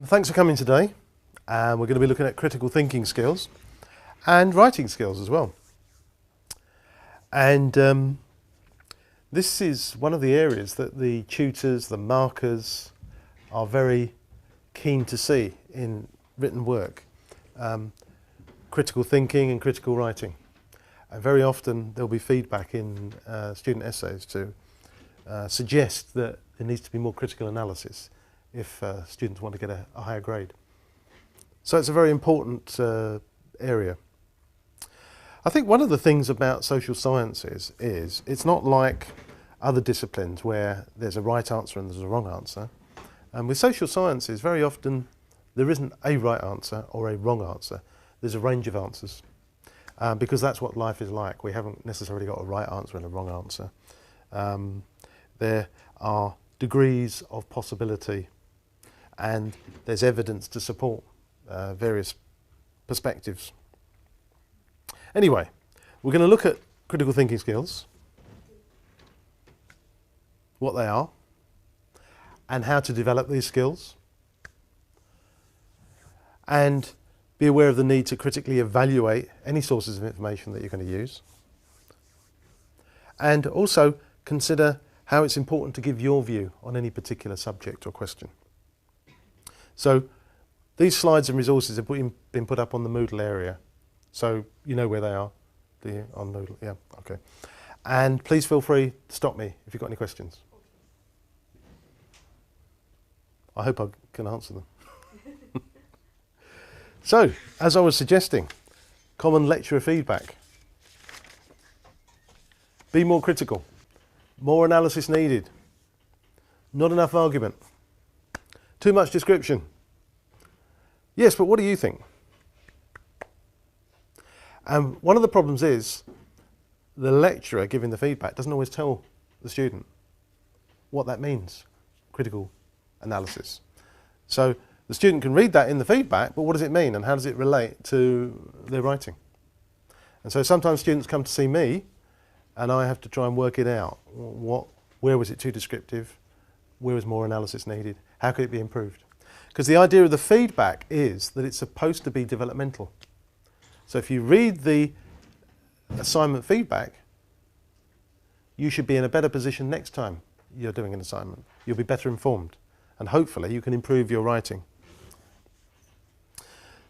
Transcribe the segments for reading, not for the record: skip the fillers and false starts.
Thanks for coming today. We're going to be looking at critical thinking skills and writing skills as well. And this is one of the areas that the tutors, the markers are very keen to see in written work. Critical thinking and critical writing. And very often there'll be feedback in student essays to suggest that there needs to be more critical analysis if students want to get a higher grade. So it's a very important area. I think one of the things about social sciences is it's not like other disciplines where there's a right answer and there's a wrong answer. And with social sciences, very often there isn't a right answer or a wrong answer. There's a range of answers because that's what life is like. We haven't necessarily got a right answer and a wrong answer. There are degrees of possibility and there's evidence to support various perspectives. Anyway, we're going to look at critical thinking skills, what they are, and how to develop these skills, and be aware of the need to critically evaluate any sources of information that you're going to use, and also consider how it's important to give your view on any particular subject or question. So these slides and resources have been put up on the Moodle area. So you know where they are, do you, on Moodle? Yeah, okay. And please feel free to stop me if you've got any questions. I hope I can answer them. So, as I was suggesting, common lecturer feedback. Be more critical. More analysis needed. Not enough argument. Too much description. Yes, but what do you think? And one of the problems is the lecturer giving the feedback doesn't always tell the student what that means, critical analysis. So the student can read that in the feedback, but what does it mean and how does it relate to their writing? And so sometimes students come to see me and I have to try and work it out. Where was it too descriptive? Where was more analysis needed? How could it be improved? Because the idea of the feedback is that it's supposed to be developmental. So if you read the assignment feedback, you should be in a better position next time you're doing an assignment. You'll be better informed and hopefully you can improve your writing.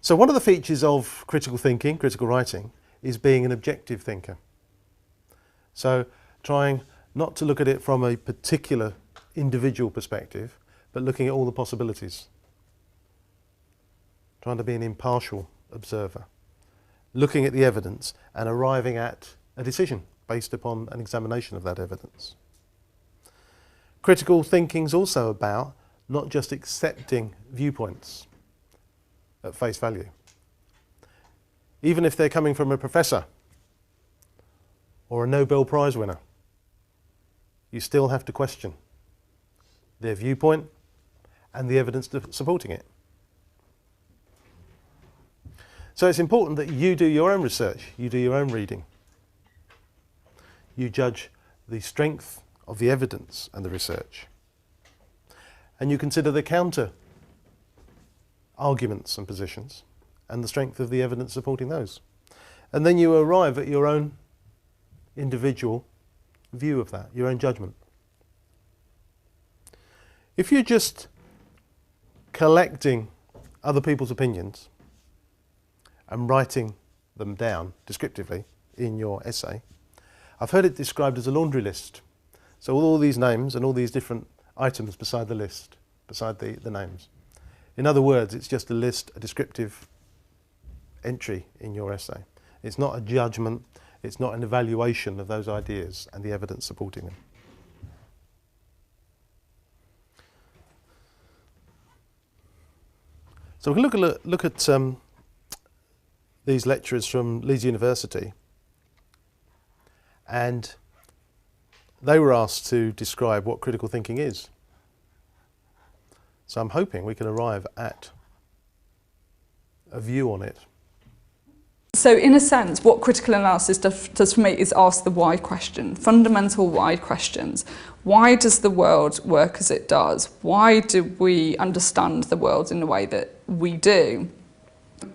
So one of the features of critical thinking, critical writing, is being an objective thinker. So trying not to look at it from a particular individual perspective, but looking at all the possibilities. Trying to be an impartial observer. Looking at the evidence and arriving at a decision based upon an examination of that evidence. Critical thinking is also about not just accepting viewpoints at face value. Even if they're coming from a professor or a Nobel Prize winner, you still have to question their viewpoint and the evidence supporting it. So it's important that you do your own research, you do your own reading. You judge the strength of the evidence and the research. And you consider the counter arguments and positions and the strength of the evidence supporting those. And then you arrive at your own individual view of that, your own judgment. If you're just collecting other people's opinions and writing them down descriptively in your essay, I've heard it described as a laundry list. So all these names and all these different items beside the list, beside the names. In other words, it's just a list, a descriptive entry in your essay. It's not a judgment, it's not an evaluation of those ideas and the evidence supporting them. So we can look at these lecturers from Leeds University, and they were asked to describe what critical thinking is. So I'm hoping we can arrive at a view on it. So in a sense, what critical analysis does for me is ask the why question, fundamental why questions. Why does the world work as it does? Why do we understand the world in the way that we do?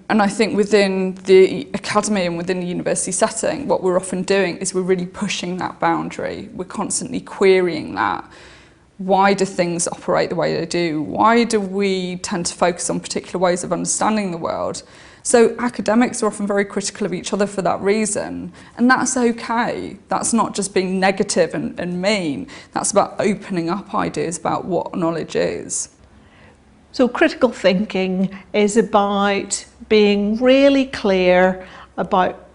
And I think within the academy and within the university setting, what we're often doing is we're really pushing that boundary. We're constantly querying that. Why do things operate the way they do? Why do we tend to focus on particular ways of understanding the world? So academics are often very critical of each other for that reason, and that's okay. That's not just being negative and mean. That's about opening up ideas about what knowledge is. So critical thinking is about being really clear about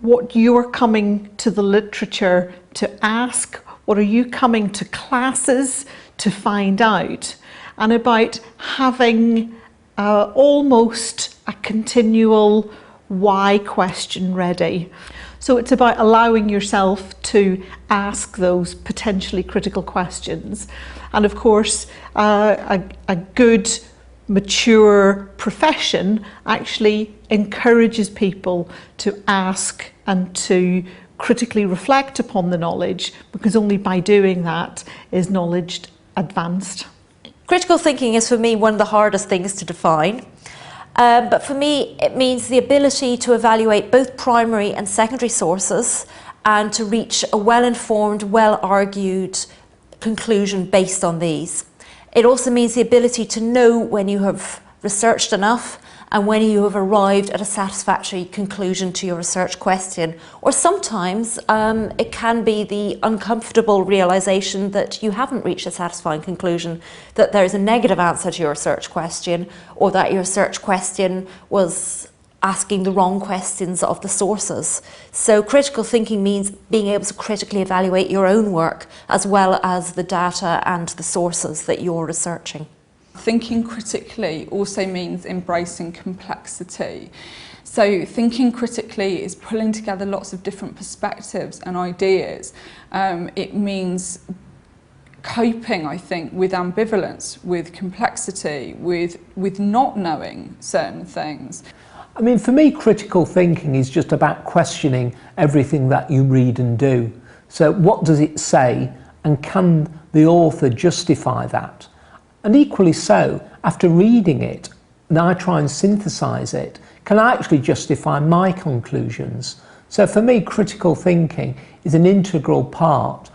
what you're coming to the literature to ask, what are you coming to classes to find out, and about having almost a continual why question ready. So it's about allowing yourself to ask those potentially critical questions. And of course, a good, mature profession actually encourages people to ask and to critically reflect upon the knowledge, because only by doing that is knowledge advanced. Critical thinking is for me one of the hardest things to define. But for me, it means the ability to evaluate both primary and secondary sources and to reach a well-informed, well-argued conclusion based on these. It also means the ability to know when you have researched enough and when you have arrived at a satisfactory conclusion to your research question. Or sometimes it can be the uncomfortable realization that you haven't reached a satisfying conclusion, that there is a negative answer to your research question, or that your research question was asking the wrong questions of the sources. So critical thinking means being able to critically evaluate your own work as well as the data and the sources that you're researching. Thinking critically also means embracing complexity. So thinking critically is pulling together lots of different perspectives and ideas. It means coping, I think, with ambivalence, with complexity, with not knowing certain things. I mean, for me, critical thinking is just about questioning everything that you read and do. So what does it say, and can the author justify that? And equally so, after reading it, and I try and synthesize it, can I actually justify my conclusions? So for me, critical thinking is an integral part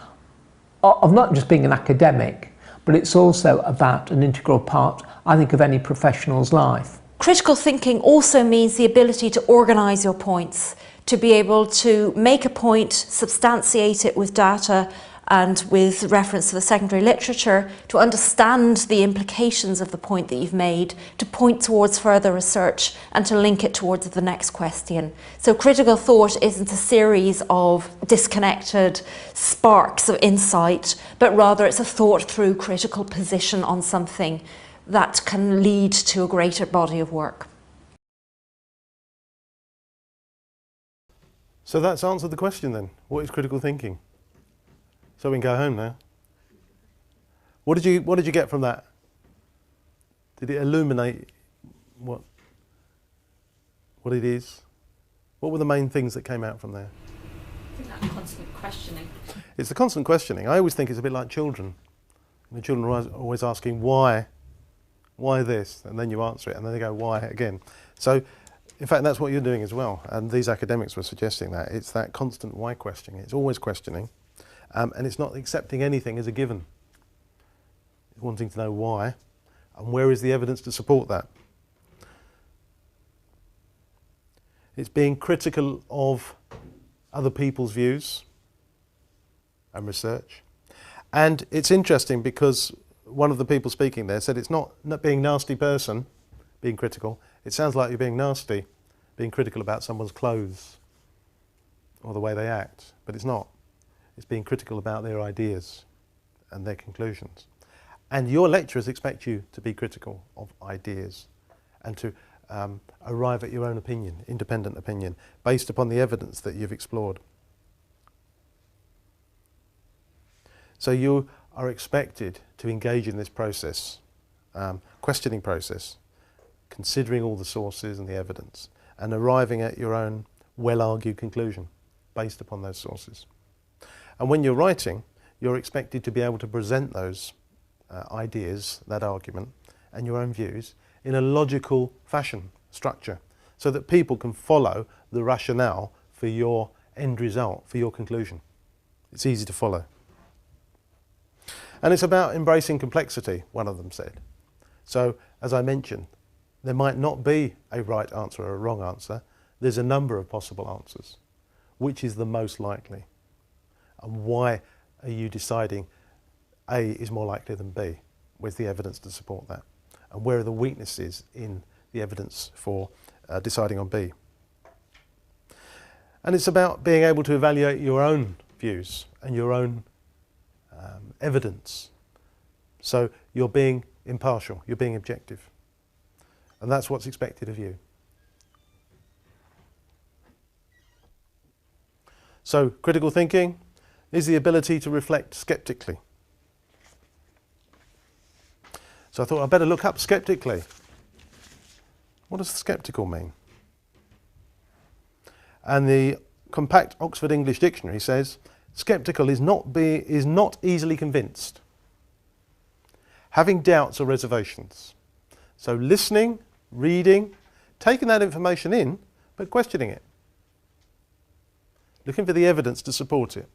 of not just being an academic, but it's also about an integral part, I think, of any professional's life. Critical thinking also means the ability to organise your points, to be able to make a point, substantiate it with data and with reference to the secondary literature, to understand the implications of the point that you've made, to point towards further research and to link it towards the next question. So critical thought isn't a series of disconnected sparks of insight, but rather it's a thought through critical position on something that can lead to a greater body of work. So that's answered the question then. What is critical thinking? So we can go home now. What did you get from that? Did it illuminate what it is? What were the main things that came out from there? I think that constant questioning. It's the constant questioning. I always think it's a bit like children. The children are always asking why this, and then you answer it, and then they go why again. So, in fact, that's what you're doing as well. And these academics were suggesting that it's that constant why questioning. It's always questioning. And it's not accepting anything as a given. It's wanting to know why, and where is the evidence to support that. It's being critical of other people's views and research. And it's interesting because one of the people speaking there said it's not being a nasty person, being critical. It sounds like you're being nasty, being critical about someone's clothes or the way they act, but it's not. It's being critical about their ideas and their conclusions. And your lecturers expect you to be critical of ideas and to arrive at your own opinion, independent opinion, based upon the evidence that you've explored. So you are expected to engage in this process, questioning process, considering all the sources and the evidence, and arriving at your own well-argued conclusion based upon those sources. And when you're writing, you're expected to be able to present those ideas, that argument, and your own views in a logical fashion, structure, so that people can follow the rationale for your end result, for your conclusion. It's easy to follow. And it's about embracing complexity, one of them said. So, as I mentioned, there might not be a right answer or a wrong answer. There's a number of possible answers. Which is the most likely? And why are you deciding A is more likely than B? Where's the evidence to support that? And where are the weaknesses in the evidence for deciding on B? And it's about being able to evaluate your own views and your own evidence. So you're being impartial, you're being objective. And that's what's expected of you. So critical thinking is the ability to reflect skeptically. So I thought I'd better look up skeptically. What does skeptical mean? And the compact Oxford English Dictionary says, skeptical is not easily convinced, having doubts or reservations. So listening, reading, taking that information in, but questioning it. Looking for the evidence to support it.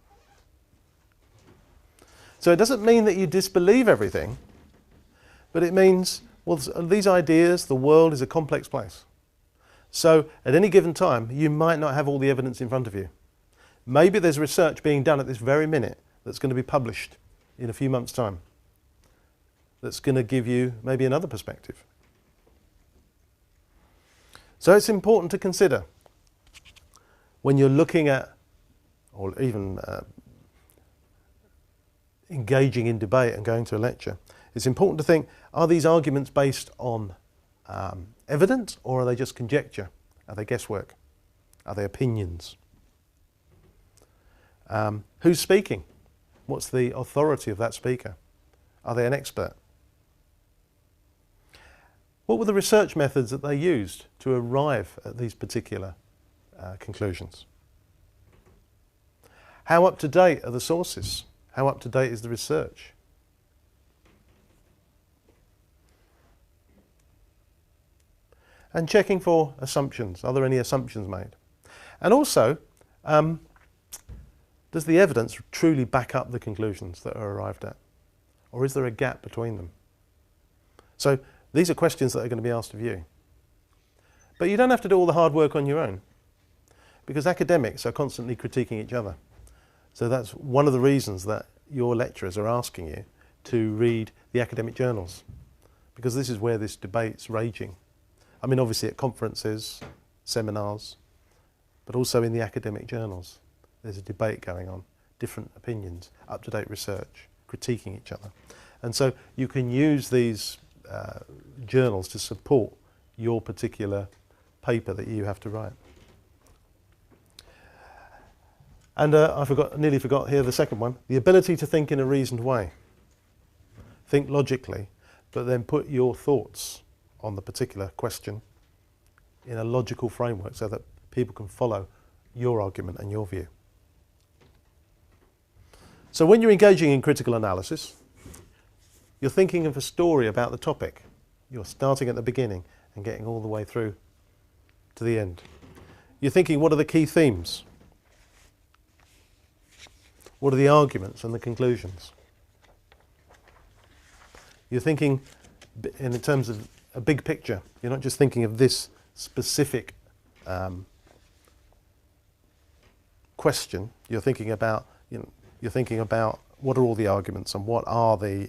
So it doesn't mean that you disbelieve everything, but it means, well, these ideas, the world is a complex place. So at any given time, you might not have all the evidence in front of you. Maybe there's research being done at this very minute that's going to be published in a few months' time that's going to give you maybe another perspective. So it's important to consider when you're looking at, or even engaging in debate and going to a lecture, it's important to think, are these arguments based on evidence, or are they just conjecture? Are they guesswork? Are they opinions? Who's speaking? What's the authority of that speaker? Are they an expert? What were the research methods that they used to arrive at these particular conclusions? How up to date are the sources? How up to date is the research? And checking for assumptions. Are there any assumptions made? And also, does the evidence truly back up the conclusions that are arrived at? Or is there a gap between them? So these are questions that are going to be asked of you. But you don't have to do all the hard work on your own, because academics are constantly critiquing each other. So that's one of the reasons that your lecturers are asking you to read the academic journals, because this is where this debate's raging. I mean, obviously at conferences, seminars, but also in the academic journals. There's a debate going on, different opinions, up-to-date research, critiquing each other. And so you can use these journals to support your particular paper that you have to write. And I nearly forgot here the second one, the ability to think in a reasoned way. Think logically, but then put your thoughts on the particular question in a logical framework so that people can follow your argument and your view. So when you're engaging in critical analysis, you're thinking of a story about the topic. You're starting at the beginning and getting all the way through to the end. You're thinking, what are the key themes? What are the arguments and the conclusions? You're thinking in terms of a big picture. You're not just thinking of this specific question. You're thinking about, what are all the arguments and what are the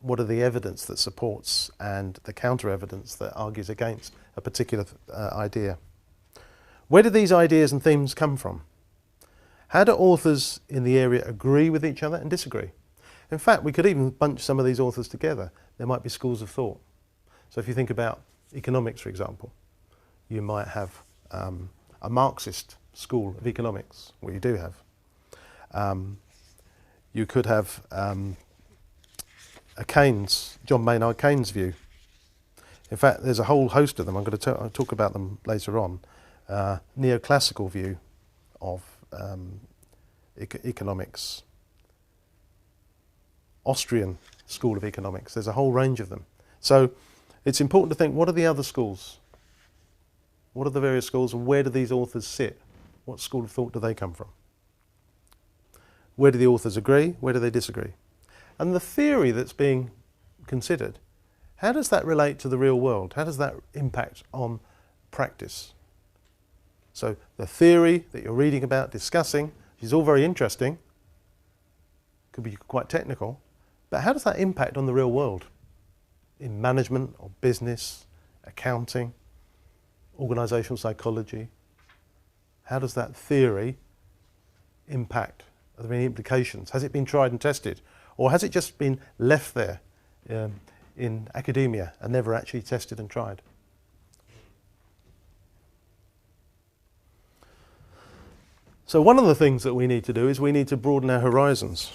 evidence that supports and the counter evidence that argues against a particular idea. Where do these ideas and themes come from? How do authors in the area agree with each other and disagree? In fact, we could even bunch some of these authors together. There might be schools of thought. So if you think about economics, for example, you might have a Marxist school of economics. Well, you do have. You could have a Keynes, John Maynard Keynes view. In fact, there's a whole host of them. I'm going to talk about them later on. neoclassical view of economics, Austrian school of economics. There's a whole range of them. So it's important to think, what are the other schools? What are the various schools, and where do these authors sit? What school of thought do they come from? Where do the authors agree? Where do they disagree? And the theory that's being considered, how does that relate to the real world? How does that impact on practice? So the theory that you're reading about, discussing, which is all very interesting, could be quite technical, but how does that impact on the real world? In management or business, accounting, organisational psychology? How does that theory impact? Are there any implications? Has it been tried and tested? Or has it just been left there in academia and never actually tested and tried? So one of the things that we need to do is we need to broaden our horizons.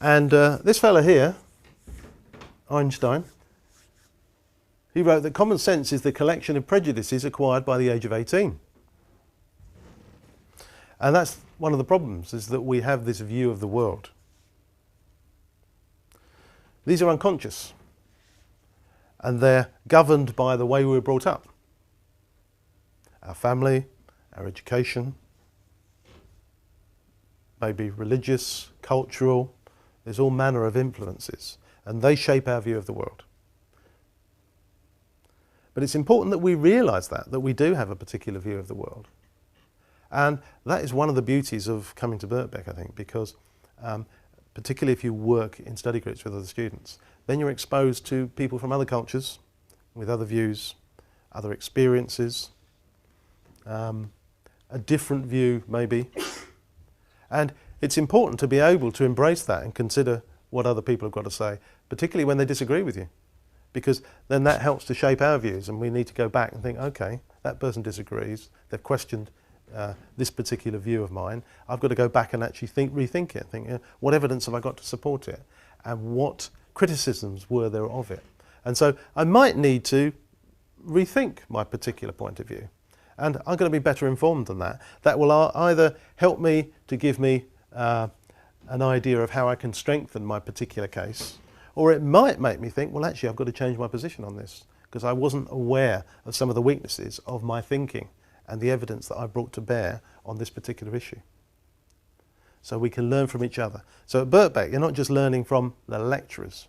And this fella here, Einstein, he wrote that common sense is the collection of prejudices acquired by the age of 18. And that's one of the problems, is that we have this view of the world. These are unconscious, and they're governed by the way we were brought up. Our family, our education, maybe religious, cultural, there's all manner of influences, and they shape our view of the world. But it's important that we realise that we do have a particular view of the world. And that is one of the beauties of coming to Birkbeck, I think, because particularly if you work in study groups with other students, then you're exposed to people from other cultures, with other views, other experiences, a different view maybe. And it's important to be able to embrace that and consider what other people have got to say, particularly when they disagree with you, because then that helps to shape our views, and we need to go back and think, okay, that person disagrees, they've questioned this particular view of mine. I've got to go back and actually rethink it, think, what evidence have I got to support it, and what criticisms were there of it. And so I might need to rethink my particular point of view, and I'm going to be better informed than that. That will either help me to give me an idea of how I can strengthen my particular case, or it might make me think, well, actually I've got to change my position on this because I wasn't aware of some of the weaknesses of my thinking and the evidence that I brought to bear on this particular issue. So we can learn from each other. So at Birkbeck, you're not just learning from the lecturers,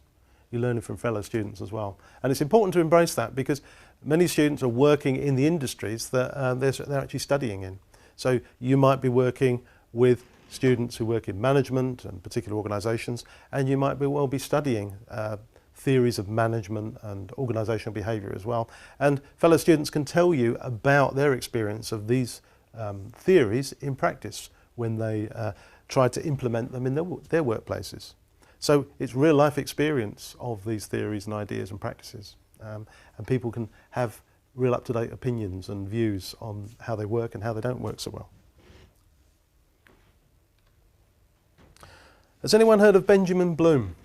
you're learning from fellow students as well. And it's important to embrace that, because many students are working in the industries that they're actually studying in. So you might be working with students who work in management and particular organisations, and you might well be studying theories of management and organisational behaviour as well. And fellow students can tell you about their experience of these theories in practice when they try to implement them in their workplaces. So it's real life experience of these theories and ideas and practices. And people can have real up-to-date opinions and views on how they work and how they don't work so well. Has anyone heard of Benjamin Bloom?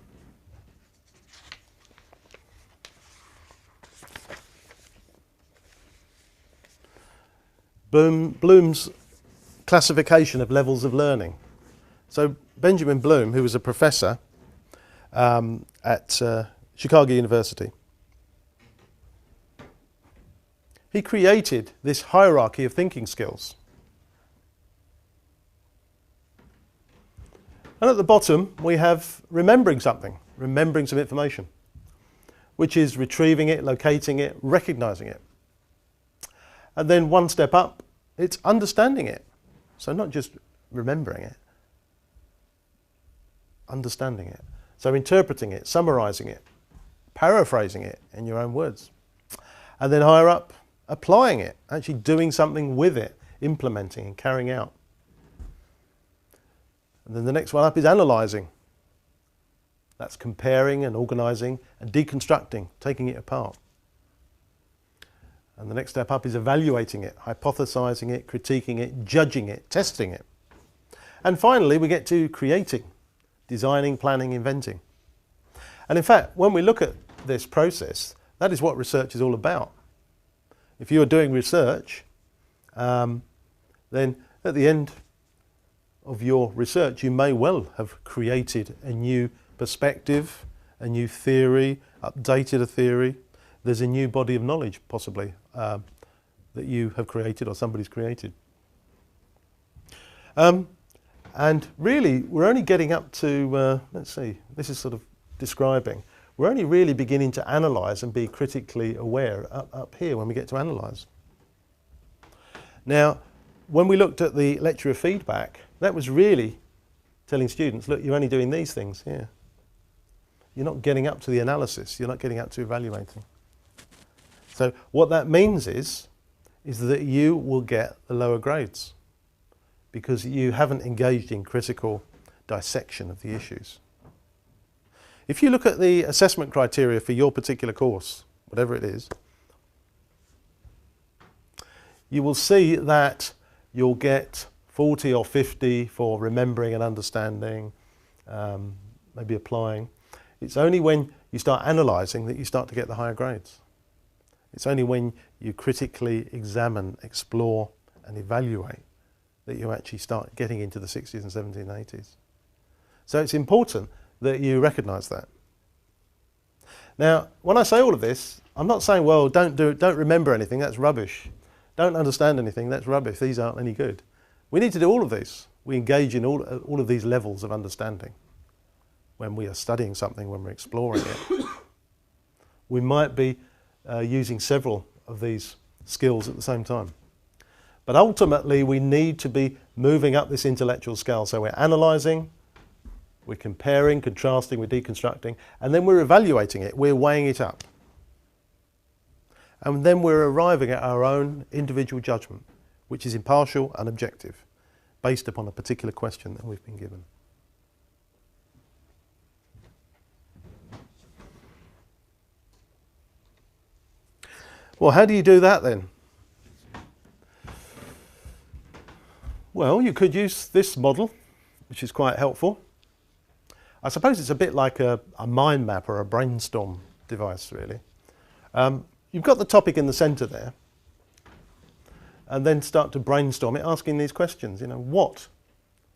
Bloom's classification of levels of learning. So Benjamin Bloom, who was a professor at Chicago University, he created this hierarchy of thinking skills. And at the bottom we have remembering something, remembering some information, which is retrieving it, locating it, recognising it. And then one step up, it's understanding it. So not just remembering it, understanding it. So interpreting it, summarising it, paraphrasing it in your own words. And then higher up, applying it, actually doing something with it, implementing and carrying out. And then the next one up is analysing. That's comparing and organising and deconstructing, taking it apart. And the next step up is evaluating it, hypothesising it, critiquing it, judging it, testing it. And finally we get to creating, designing, planning, inventing. And in fact, when we look at this process, that is what research is all about. If you are doing research, then at the end of your research, you may well have created a new perspective, a new theory, updated a theory. There's a new body of knowledge, possibly, that you have created or somebody's created. And really, we're only getting up to, let's see, this is sort of describing, we're only really beginning to analyse and be critically aware up here when we get to analyse. Now, when we looked at the lecturer feedback, that was really telling students, look, you're only doing these things here. You're not getting up to the analysis, you're not getting up to evaluating. So what that means is that you will get the lower grades because you haven't engaged in critical dissection of the issues. If you look at the assessment criteria for your particular course, whatever it is, you will see that you'll get 40 or 50 for remembering and understanding, maybe applying. It's only when you start analysing that you start to get the higher grades. It's only when you critically examine, explore and evaluate that you actually start getting into the 60s and 70s and 80s. So it's important that you recognise that. Now, when I say all of this, I'm not saying, well, don't remember anything, that's rubbish. Don't understand anything, that's rubbish, these aren't any good. We need to do all of this. We engage in all of these levels of understanding when we are studying something, when we're exploring it. We might be using several of these skills at the same time. But ultimately, we need to be moving up this intellectual scale. So we're analysing, we're comparing, contrasting, we're deconstructing, and then we're evaluating it, we're weighing it up. And then we're arriving at our own individual judgment, which is impartial and objective, based upon a particular question that we've been given. Well, how do you do that then? Well, you could use this model, which is quite helpful. I suppose it's a bit like a mind map or a brainstorm device, really. You've got the topic in the centre there, and then start to brainstorm it, asking these questions. You know, what?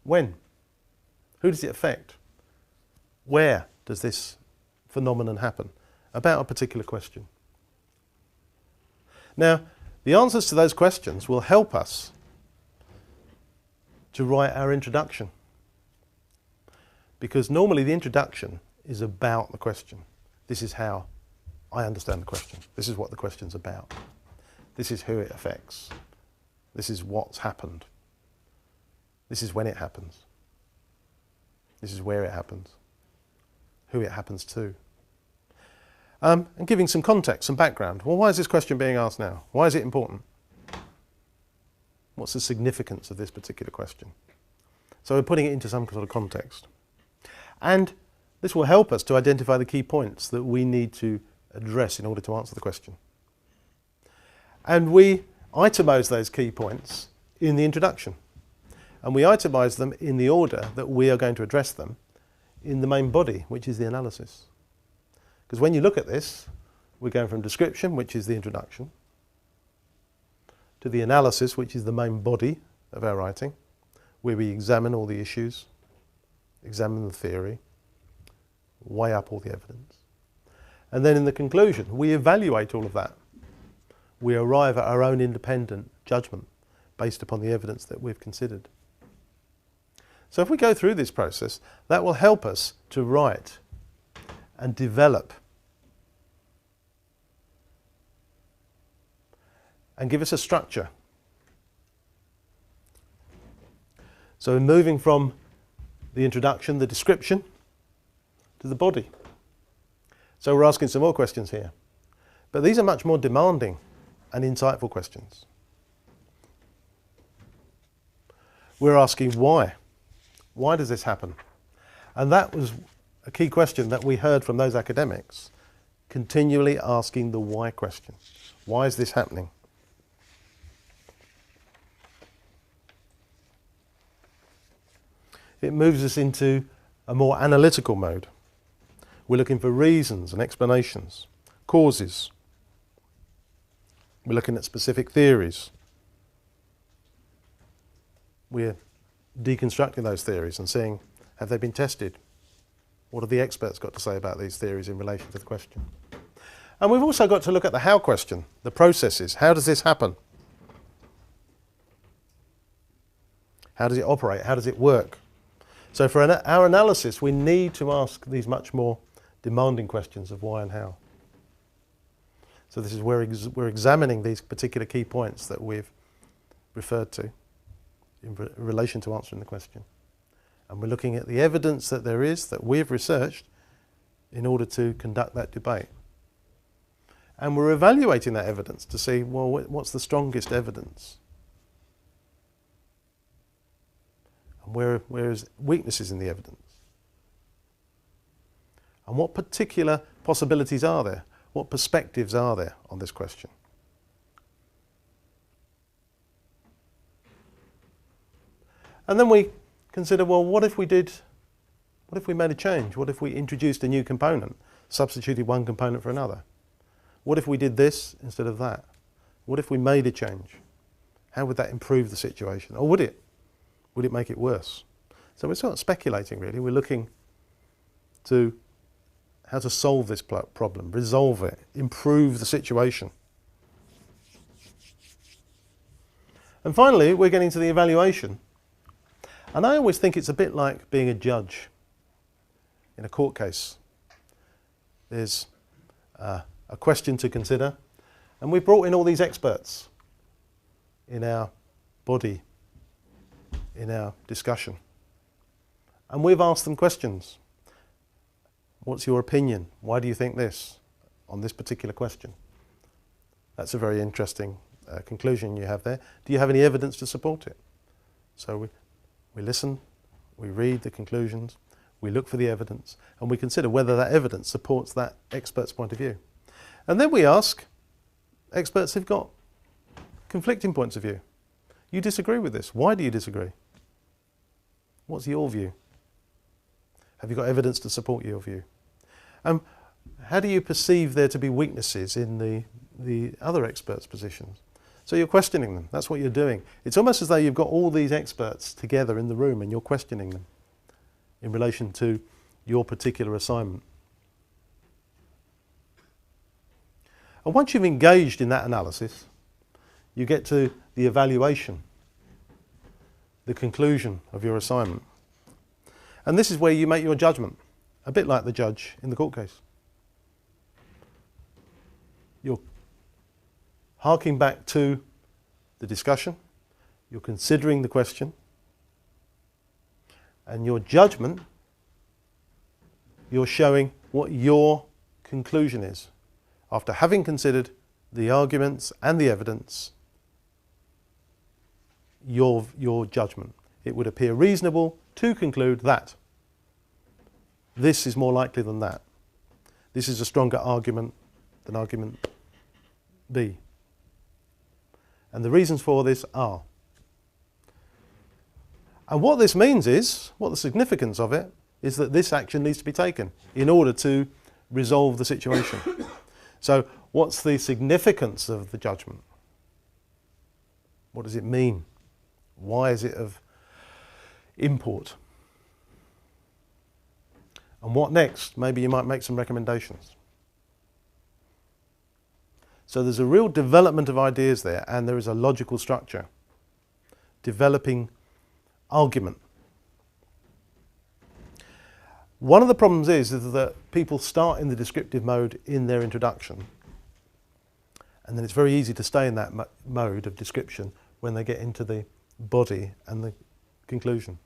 When? Who does it affect? Where does this phenomenon happen? About a particular question. Now, the answers to those questions will help us to write our introduction. Because normally the introduction is about the question. This is how I understand the question. This is what the question's about. This is who it affects. This is what's happened. This is when it happens. This is where it happens. Who it happens to. And giving some context, some background. Well, why is this question being asked now? Why is it important? What's the significance of this particular question? So we're putting it into some sort of context. And this will help us to identify the key points that we need to address in order to answer the question. And we itemise those key points in the introduction. And we itemise them in the order that we are going to address them in the main body, which is the analysis. Because when you look at this, we're going from description, which is the introduction, to the analysis, which is the main body of our writing, where we examine all the issues, examine the theory, weigh up all the evidence. And then in the conclusion, we evaluate all of that. We arrive at our own independent judgment based upon the evidence that we've considered. So if we go through this process, that will help us to write and develop and give us a structure. So we're moving from the introduction, the description, to the body. So we're asking some more questions here. But these are much more demanding and insightful questions. We're asking why. Why does this happen? And that was a key question that we heard from those academics, continually asking the why question. Why is this happening? It moves us into a more analytical mode. We're looking for reasons and explanations, causes. We're looking at specific theories. We're deconstructing those theories and seeing, have they been tested? What have the experts got to say about these theories in relation to the question? And we've also got to look at the how question, the processes. How does this happen? How does it operate? How does it work? So for our analysis, we need to ask these much more demanding questions of why and how. So this is where we're examining these particular key points that we've referred to in relation to answering the question. And we're looking at the evidence that there is, that we've researched, in order to conduct that debate. And we're evaluating that evidence to see, well, what's the strongest evidence? And where is weaknesses in the evidence? And what particular possibilities are there? What perspectives are there on this question? And then we consider, well, what if we made a change? What if we introduced a new component, substituted one component for another? What if we did this instead of that? What if we made a change? How would that improve the situation? Or would it? Would it make it worse? So we're sort of speculating, really. We're looking to how to solve this problem, resolve it, improve the situation. And finally, we're getting to the evaluation. And I always think it's a bit like being a judge in a court case. There's a question to consider, and we've brought in all these experts in our body, in our discussion. And we've asked them questions. What's your opinion? Why do you think this on this particular question? That's a very interesting conclusion you have there. Do you have any evidence to support it? So we listen, we read the conclusions, we look for the evidence, and we consider whether that evidence supports that expert's point of view. And then we ask experts who've got conflicting points of view. You disagree with this. Why do you disagree? What's your view? Have you got evidence to support your view? How do you perceive there to be weaknesses in the other experts' positions? So you're questioning them. That's what you're doing. It's almost as though you've got all these experts together in the room and you're questioning them in relation to your particular assignment. And once you've engaged in that analysis, you get to the evaluation, the conclusion of your assignment. And this is where you make your judgment, a bit like the judge in the court case. You're harking back to the discussion, you're considering the question, and your judgment, you're showing what your conclusion is. After having considered the arguments and the evidence, your judgment. It would appear reasonable to conclude that this is more likely than that. This is a stronger argument than argument B. And the reasons for this are. And what this means is, what the significance of it, is that this action needs to be taken in order to resolve the situation. So what's the significance of the judgment? What does it mean? Why is it of import? And what next? Maybe you might make some recommendations. So there's a real development of ideas there, and there is a logical structure. Developing argument. One of the problems is that people start in the descriptive mode in their introduction, and then it's very easy to stay in that mode of description when they get into the body and the conclusion.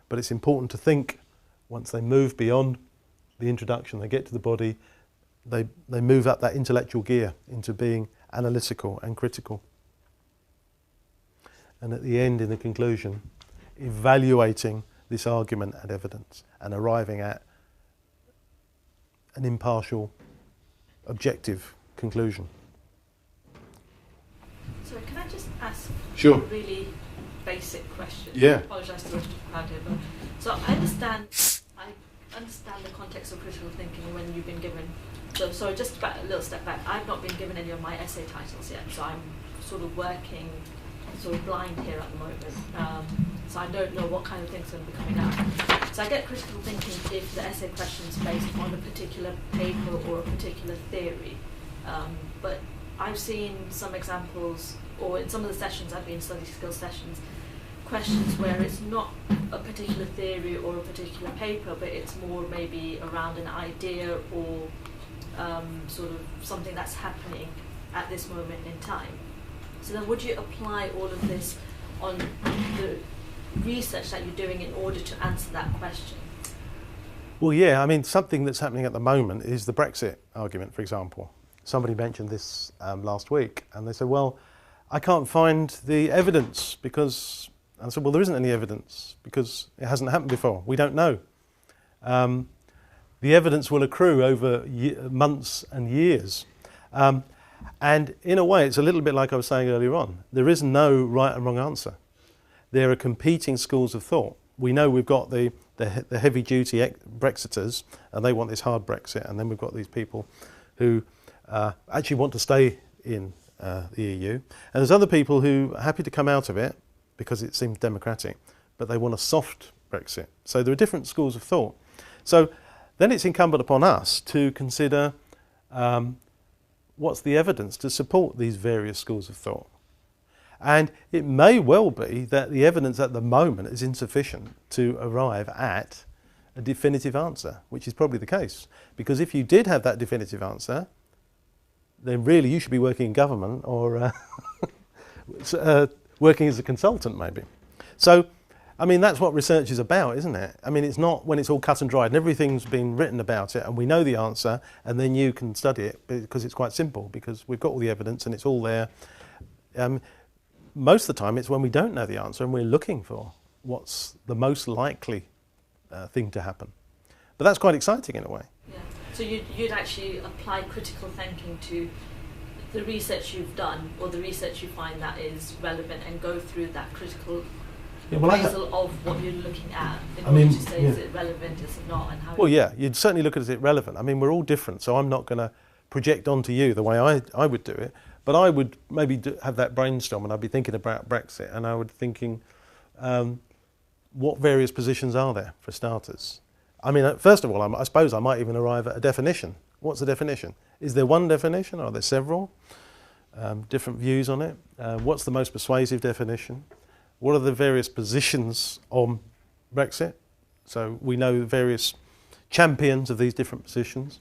But it's important to think, once they move beyond the introduction, they get to the body, they move up that intellectual gear into being analytical and critical. And at the end, in the conclusion, evaluating this argument and evidence and arriving at an impartial, objective conclusion. So can I just ask Sure. a really basic question? Yeah. I apologise to rush the crowd here, but so I understand the context of critical thinking when you've been given So sorry, just a little step back. I've not been given any of my essay titles yet, so I'm sort of working sort of blind here at the moment. So I don't know what kind of things are going to be coming out. So I get critical thinking if the essay question is based on a particular paper or a particular theory. But I've seen some examples, or in some of the sessions I've been in, study skills sessions, questions where it's not a particular theory or a particular paper, but it's more maybe around an idea or sort of something that's happening at this moment in time. So then would you apply all of this on the research that you're doing in order to answer that question? Well, yeah, I mean, something that's happening at the moment is the Brexit argument, for example. Somebody mentioned this last week, and they said, well, I can't find the evidence because... I said, well, there isn't any evidence because it hasn't happened before. We don't know. The evidence will accrue over months and years. And in a way, it's a little bit like I was saying earlier on. There is no right and wrong answer. There are competing schools of thought. We know we've got the heavy-duty Brexiters, and they want this hard Brexit, and then we've got these people who actually want to stay in the EU. And there's other people who are happy to come out of it because it seems democratic, but they want a soft Brexit. So there are different schools of thought. So then it's incumbent upon us to consider what's the evidence to support these various schools of thought. And it may well be that the evidence at the moment is insufficient to arrive at a definitive answer, which is probably the case. Because if you did have that definitive answer, then really you should be working in government or working as a consultant maybe. So, I mean, that's what research is about, isn't it? I mean, it's not when it's all cut and dried and everything's been written about it and we know the answer and then you can study it because it's quite simple because we've got all the evidence and it's all there. Most of the time it's when we don't know the answer and we're looking for what's the most likely thing to happen. But that's quite exciting in a way. Yeah. So you'd actually apply critical thinking to the research you've done or the research you find that is relevant and go through that critical appraisal of what you're looking at in order to say is it relevant, is it not, and how... Well, yeah, you'd certainly look at it relevant. I mean, we're all different, so I'm not going to project onto you the way I would do it, but I would maybe have that brainstorm and I'd be thinking about Brexit and I would be thinking what various positions are there for starters. I mean, first of all, I suppose I might even arrive at a definition. What's the definition? Is there one definition or are there several? Different views on it. What's the most persuasive definition? What are the various positions on Brexit? So we know various champions of these different positions.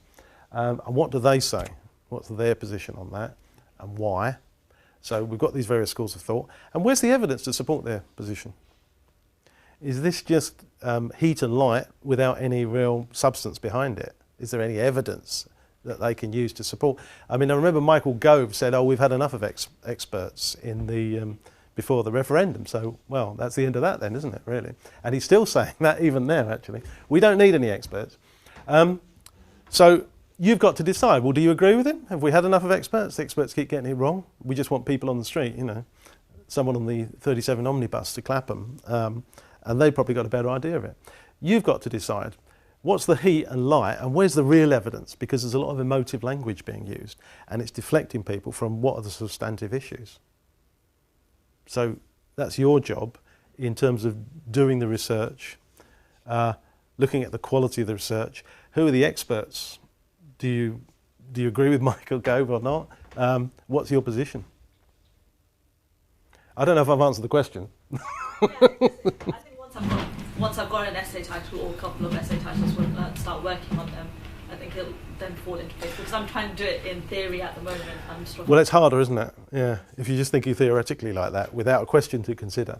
And what do they say? What's their position on that and why? So we've got these various schools of thought. And where's the evidence to support their position? Is this just heat and light without any real substance behind it? Is there any evidence that they can use to support? I mean, I remember Michael Gove said, oh, we've had enough of experts in the before the referendum. So, well, that's the end of that then, isn't it, really? And he's still saying that even now, actually. We don't need any experts. So you've got to decide, well, do you agree with him? Have we had enough of experts? The experts keep getting it wrong. We just want people on the street, you know, someone on the 37 omnibus to clap them. And they've probably got a better idea of it. You've got to decide what's the heat and light and where's the real evidence, because there's a lot of emotive language being used and it's deflecting people from what are the substantive issues. So that's your job in terms of doing the research, looking at the quality of the research. Who are the experts? Do you agree with Michael Gove or not? What's your position? I don't know if I've answered the question. Yeah, I think once I've got an essay title or a couple of essay titles, we'll start working on them. I think it'll then fall into place because I'm trying to do it in theory at the moment. I'm struggling. Well, it's harder, isn't it? Yeah, if you're just thinking theoretically like that without a question to consider.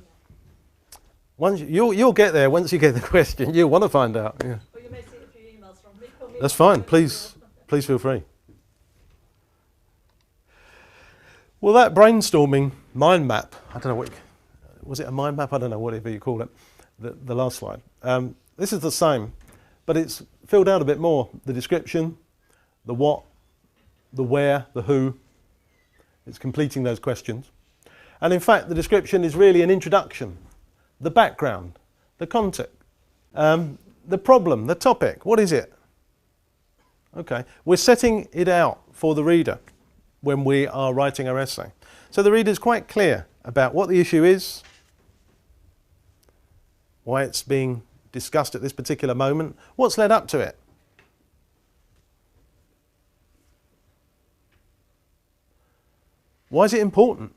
Once you'll get there once you get the question. You'll want to find out. Yeah. Well, you may see a few emails from me. That's fine. Please feel free. Well, that brainstorming mind map. I don't know what was it, a mind map? I don't know, whatever you call it. The last slide. This is the same, but it's filled out a bit more. The description, the what, the where, the who. It's completing those questions. And in fact, the description is really an introduction, the background, the context, the problem, the topic. What is it? Okay, we're setting it out for the reader when we are writing our essay. So the reader is quite clear about what the issue is, why it's being discussed at this particular moment, what's led up to it. Why is it important?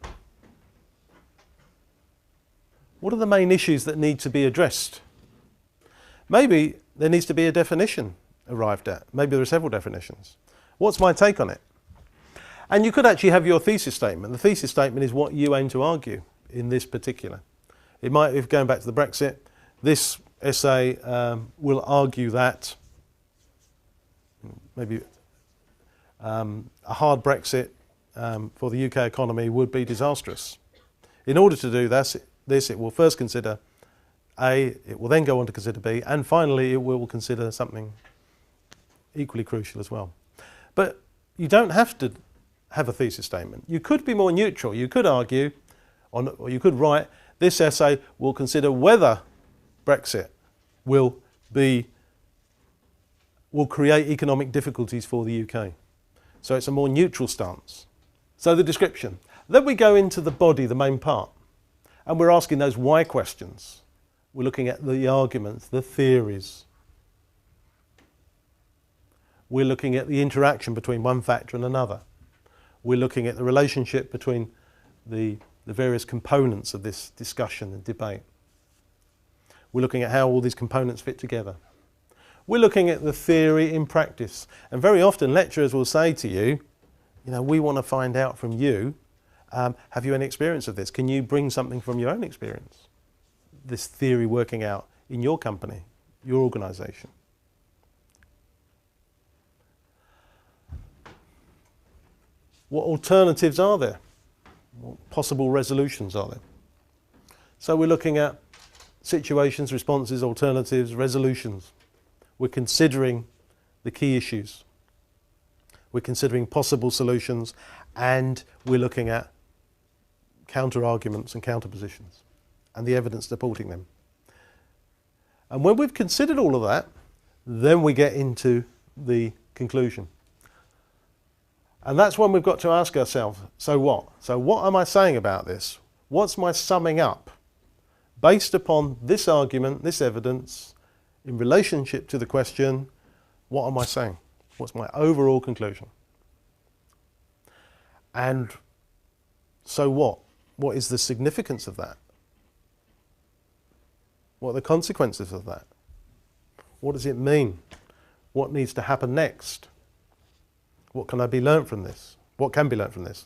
What are the main issues that need to be addressed? Maybe there needs to be a definition arrived at. Maybe there are several definitions. What's my take on it? And you could actually have your thesis statement. The thesis statement is what you aim to argue in this particular. It might, if going back to the Brexit, this essay will argue that maybe a hard Brexit for the UK economy would be disastrous. In order to do this, it will first consider A, it will then go on to consider B, and finally it will consider something equally crucial as well. But you don't have to have a thesis statement. You could be more neutral. You could argue, or you could write, this essay will consider whether Brexit will create economic difficulties for the UK. So it's a more neutral stance. So the description. Then we go into the body, the main part, and we're asking those why questions. We're looking at the arguments, the theories. We're looking at the interaction between one factor and another. We're looking at the relationship between the various components of this discussion and debate. We're looking at how all these components fit together. We're looking at the theory in practice. And very often lecturers will say to you, we want to find out from you, have you any experience of this? Can you bring something from your own experience? This theory working out in your company, your organisation. What alternatives are there? What possible resolutions are there? So we're looking at situations, responses, alternatives, resolutions. We're considering the key issues. We're considering possible solutions, and we're looking at counter-arguments and counter-positions and the evidence supporting them. And when we've considered all of that, then we get into the conclusion. And that's when we've got to ask ourselves, so what? So what am I saying about this? What's my summing up? Based upon this argument, this evidence, in relationship to the question, what am I saying? What's my overall conclusion? And so what? What is the significance of that? What are the consequences of that? What does it mean? What needs to happen next? What can be learnt from this? What can be learnt from this?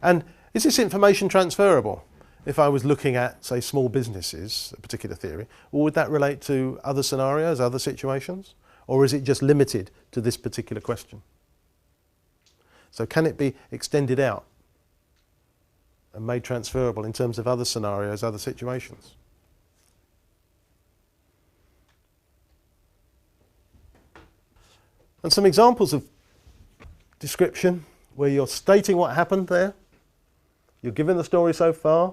And is this information transferable? If I was looking at, say, small businesses, a particular theory, well, would that relate to other scenarios, other situations? Or is it just limited to this particular question? So can it be extended out and made transferable in terms of other scenarios, other situations? And some examples of description where you're stating what happened there. You're given the story so far.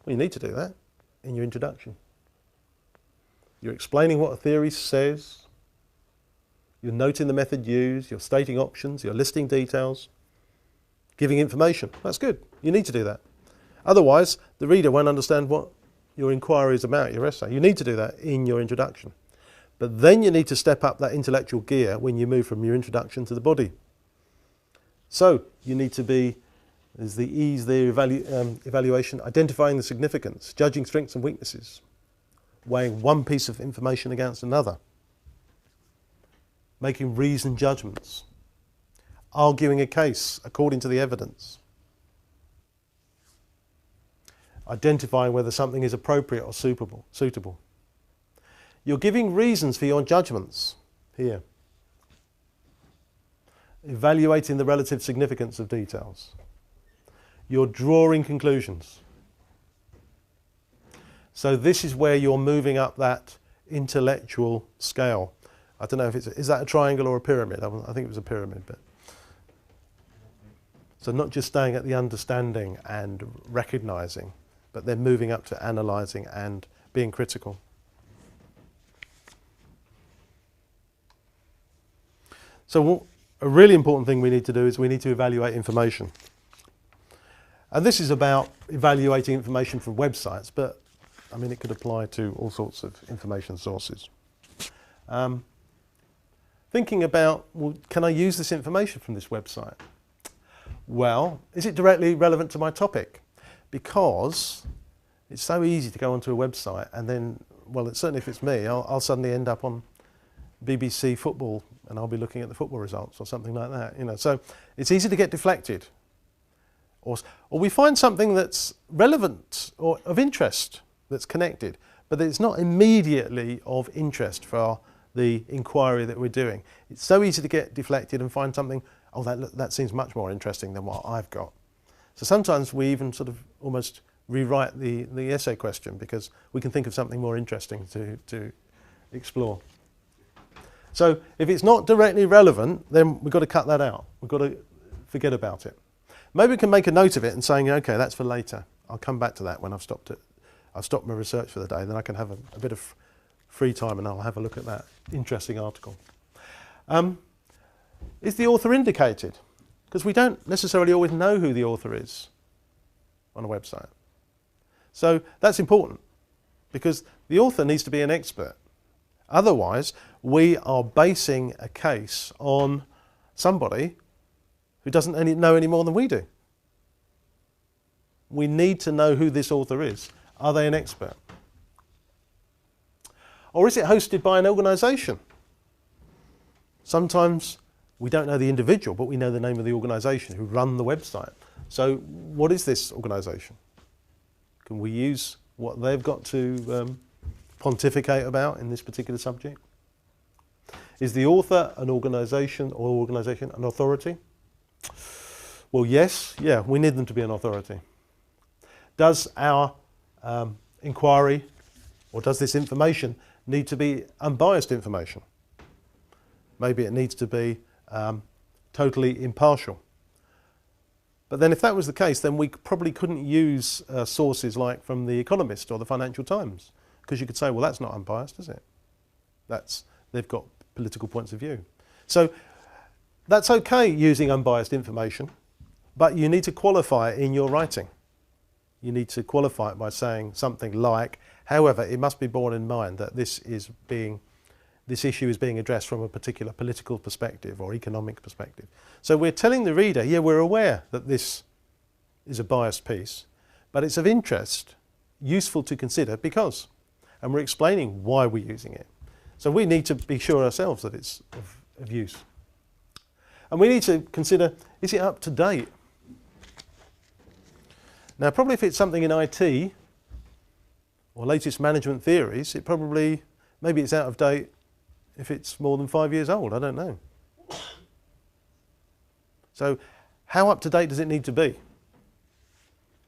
Well, you need to do that in your introduction. You're explaining what a theory says. You're noting the method used. You're stating options. You're listing details. Giving information. That's good. You need to do that. Otherwise, the reader won't understand what your inquiry is about, your essay. You need to do that in your introduction. But then you need to step up that intellectual gear when you move from your introduction to the body. So you need to be, there's the ease there, evaluation, identifying the significance, judging strengths and weaknesses, weighing one piece of information against another, making reasoned judgments, arguing a case according to the evidence, identifying whether something is appropriate or suitable. You're giving reasons for your judgments here. Evaluating the relative significance of details. You're drawing conclusions. So this is where you're moving up that intellectual scale. I don't know if is that a triangle or a pyramid? I think it was a pyramid. But so not just staying at the understanding and recognising, but then moving up to analysing and being critical. So a really important thing we need to do is we need to evaluate information. And this is about evaluating information from websites, but I mean it could apply to all sorts of information sources. Thinking about, well, can I use this information from this website? Well, is it directly relevant to my topic? Because it's so easy to go onto a website and then, well, certainly if it's me, I'll suddenly end up on BBC Football and I'll be looking at the football results or something like that. You know, so it's easy to get deflected. Or we find something that's relevant or of interest that's connected, but it's not immediately of interest for the inquiry that we're doing. It's so easy to get deflected and find something, oh, that seems much more interesting than what I've got. So sometimes we even sort of almost rewrite the essay question because we can think of something more interesting to explore. So if it's not directly relevant, then we've got to cut that out. We've got to forget about it. Maybe we can make a note of it and saying, okay, that's for later. I'll come back to that when I've stopped my research for the day. Then I can have a bit of free time and I'll have a look at that interesting article. Is the author indicated? Because we don't necessarily always know who the author is on a website. So that's important because the author needs to be an expert. Otherwise, we are basing a case on somebody who doesn't know any more than we do. We need to know who this author is. Are they an expert? Or is it hosted by an organisation? Sometimes we don't know the individual, but we know the name of the organisation who run the website. So what is this organisation? Can we use what they've got to pontificate about in this particular subject? Is the author an organisation or an authority? Well, yes, yeah, we need them to be an authority. Does our inquiry or does this information need to be unbiased information? Maybe it needs to be totally impartial. But then if that was the case, then we probably couldn't use sources like from The Economist or the Financial Times, because you could say, well, that's not unbiased, is it? They've got political points of view. So that's okay using unbiased information, but you need to qualify it in your writing. You need to qualify it by saying something like, however, it must be borne in mind that this issue is being addressed from a particular political perspective or economic perspective. So we're telling the reader, yeah, we're aware that this is a biased piece, but it's of interest, useful to consider because, and we're explaining why we're using it. So we need to be sure ourselves that it's of use. And we need to consider, is it up to date? Now, probably if it's something in IT or latest management theories, maybe it's out of date if it's more than 5 years old, I don't know. So how up to date does it need to be?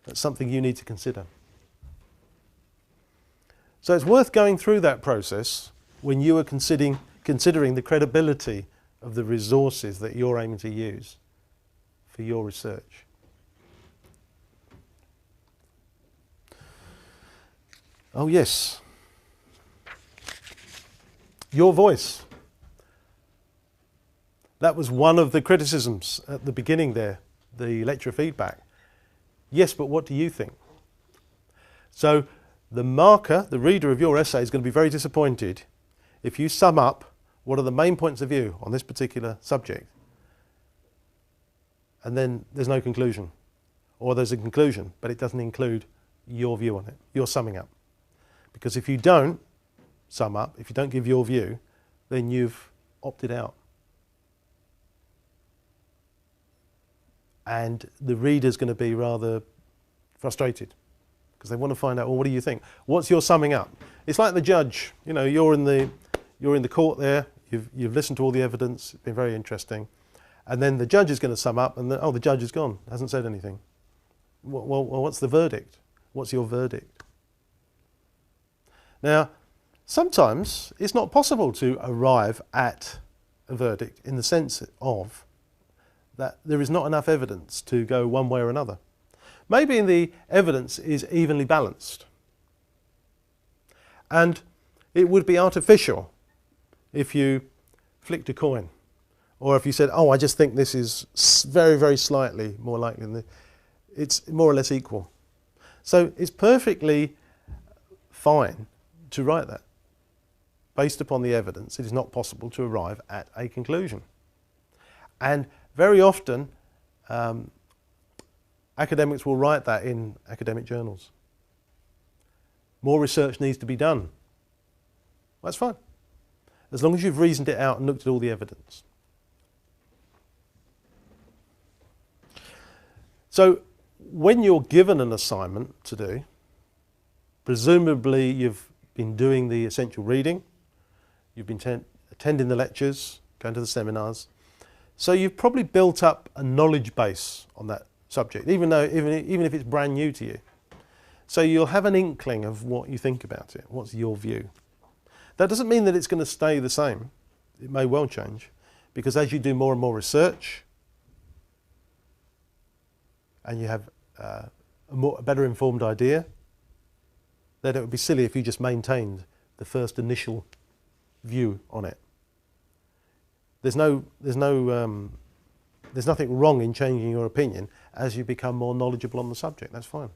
That's something you need to consider. So it's worth going through that process when you are considering the credibility of the resources that you're aiming to use for your research. Oh yes, your voice. That was one of the criticisms at the beginning there, the lecture feedback. Yes, but what do you think? So the marker, the reader of your essay, is going to be very disappointed if you sum up what are the main points of view on this particular subject and then there's no conclusion, or there's a conclusion but it doesn't include your view on it, your summing up. Because if you don't sum up, if you don't give your view, then you've opted out. And the reader's going to be rather frustrated because they want to find out, well, what do you think? What's your summing up? It's like the judge. You know, you're in the court there. You've listened to all the evidence. It's been very interesting. And then the judge is going to sum up, and the judge is gone. Hasn't said anything. Well, what's the verdict? What's your verdict? Now, sometimes it's not possible to arrive at a verdict in the sense of that there is not enough evidence to go one way or another. Maybe the evidence is evenly balanced. And it would be artificial if you flicked a coin Or if you said, oh, I just think this is very, very slightly more likely than this, it's more or less equal. So it's perfectly fine to write that. Based upon the evidence, it is not possible to arrive at a conclusion. And very often, academics will write that in academic journals. More research needs to be done. That's fine, as long as you've reasoned it out and looked at all the evidence. So when you're given an assignment to do, presumably you've been doing the essential reading, you've been attending the lectures, going to the seminars, so you've probably built up a knowledge base on that subject, even if it's brand new to you. So you'll have an inkling of what you think about it, what's your view. That doesn't mean that it's going to stay the same. It may well change, because as you do more and more research, and you have a better informed idea, then it would be silly if you just maintained the first initial view on it. There's nothing wrong in changing your opinion as you become more knowledgeable on the subject. That's fine.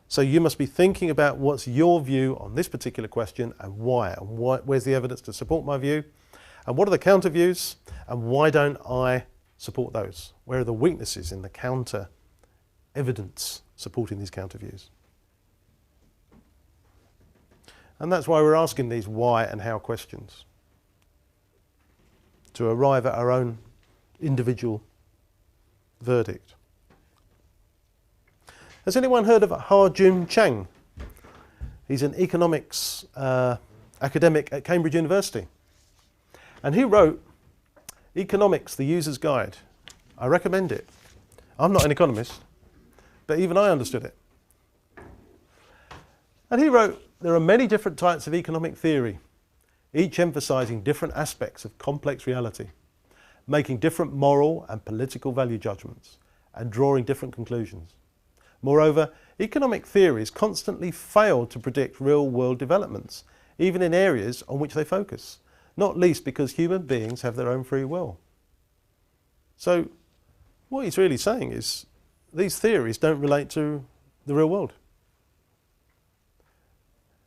So you must be thinking about what's your view on this particular question and why. And where's the evidence to support my view? And what are the counter views? And why don't I support those? Where are the weaknesses in the counter evidence supporting these counter views? And that's why we're asking these why and how questions, to arrive at our own individual verdict. Has anyone heard of Ha-Joon Chang? He's an economics academic at Cambridge University. And he wrote Economics, the User's Guide. I recommend it. I'm not an economist, but even I understood it. And he wrote, there are many different types of economic theory, each emphasizing different aspects of complex reality, making different moral and political value judgments, and drawing different conclusions. Moreover, economic theories constantly fail to predict real-world developments, even in areas on which they focus, not least because human beings have their own free will. So, what he's really saying is, these theories don't relate to the real world.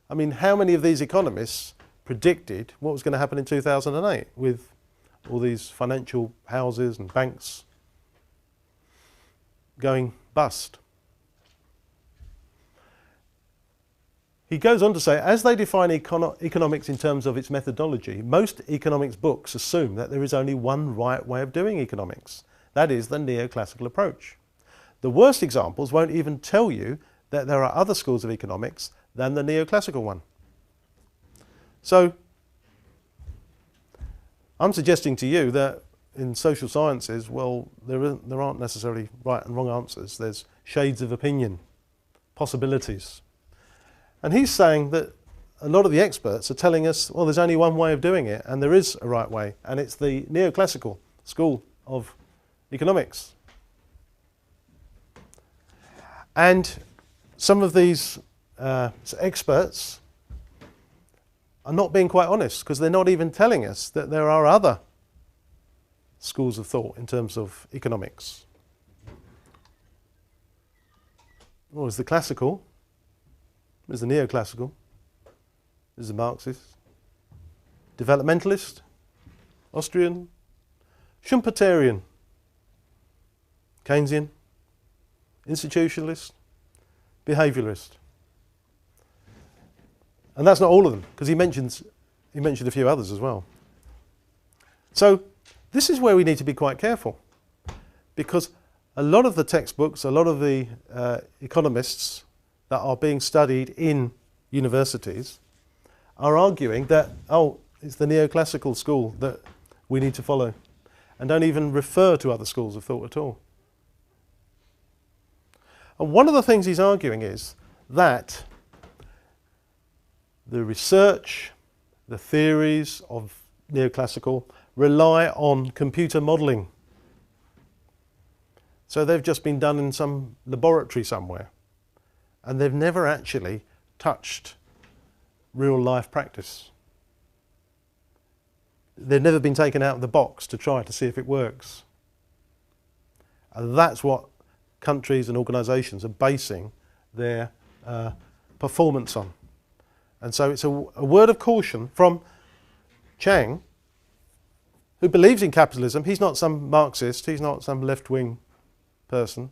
I mean, how many of these economists predicted what was going to happen in 2008 with all these financial houses and banks going bust? He goes on to say, as they define economics in terms of its methodology, most economics books assume that there is only one right way of doing economics. That is the neoclassical approach. The worst examples won't even tell you that there are other schools of economics than the neoclassical one. So, I'm suggesting to you that in social sciences, well, there aren't necessarily right and wrong answers. There's shades of opinion, possibilities. And he's saying that a lot of the experts are telling us, well, there's only one way of doing it, and there is a right way, and it's the neoclassical school of economics. And some of these experts are not being quite honest, because they're not even telling us that there are other schools of thought in terms of economics. Well, there's the classical, there's the neoclassical, there's the Marxist, developmentalist, Austrian, Schumpeterian, Keynesian, institutionalist, behaviouralist. And that's not all of them, because he mentioned a few others as well. So this is where we need to be quite careful, because a lot of the textbooks, a lot of the economists that are being studied in universities are arguing that, oh, it's the neoclassical school that we need to follow, and don't even refer to other schools of thought at all. And one of the things he's arguing is that the research, the theories of neoclassical rely on computer modelling. So they've just been done in some laboratory somewhere, and they've never actually touched real life practice. they've never been taken out of the box to try to see if it works. And that's what countries and organisations are basing their performance on. And so it's a word of caution from Chang, who believes in capitalism. He's not some Marxist, he's not some left-wing person.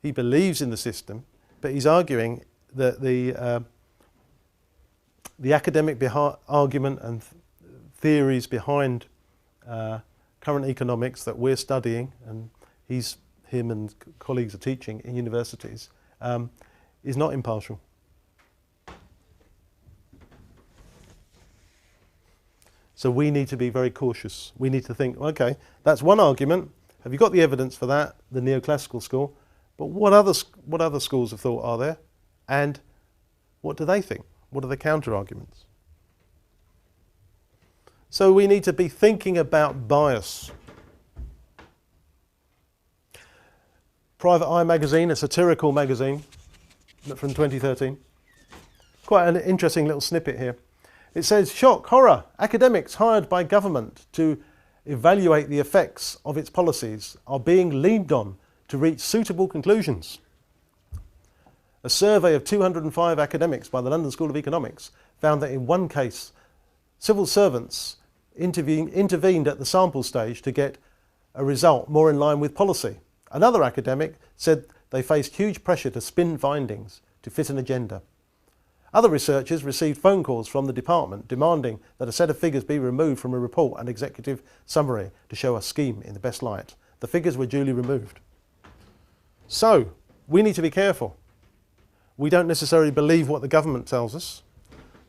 He believes in the system, but he's arguing that the academic argument and theories behind current economics that we're studying, and him and colleagues are teaching in universities, is not impartial. So we need to be very cautious. We need to think, okay, that's one argument. Have you got the evidence for that, the neoclassical school? But what other schools of thought are there? And what do they think? What are the counter-arguments? So we need to be thinking about bias. Private Eye magazine, a satirical magazine from 2013. Quite an interesting little snippet here. It says, shock, horror, academics hired by government to evaluate the effects of its policies are being leaned on to reach suitable conclusions. A survey of 205 academics by the London School of Economics found that in one case, civil servants intervened at the sample stage to get a result more in line with policy. Another academic said they faced huge pressure to spin findings to fit an agenda. Other researchers received phone calls from the department demanding that a set of figures be removed from a report and executive summary to show a scheme in the best light. The figures were duly removed. So, we need to be careful. We don't necessarily believe what the government tells us,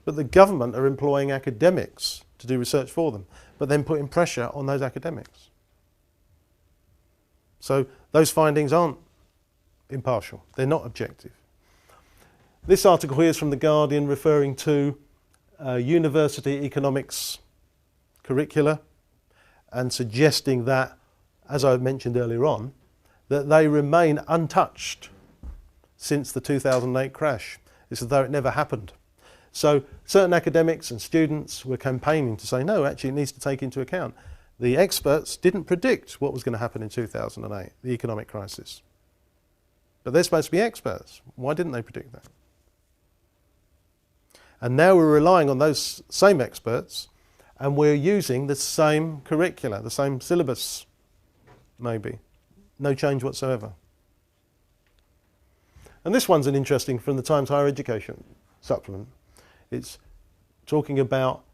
but the government are employing academics to do research for them, but then putting pressure on those academics. So those findings aren't impartial, they're not objective. This article here is from The Guardian, referring to university economics curricula and suggesting that, as I mentioned earlier on, that they remain untouched since the 2008 crash. It's as though it never happened. So certain academics and students were campaigning to say, no, actually it needs to take into account. The experts didn't predict what was going to happen in 2008, the economic crisis. But they're supposed to be experts. Why didn't they predict that? And now we're relying on those same experts, and we're using the same curricula, the same syllabus, maybe. No change whatsoever. And this one's an interesting, from the Times Higher Education supplement. It's talking about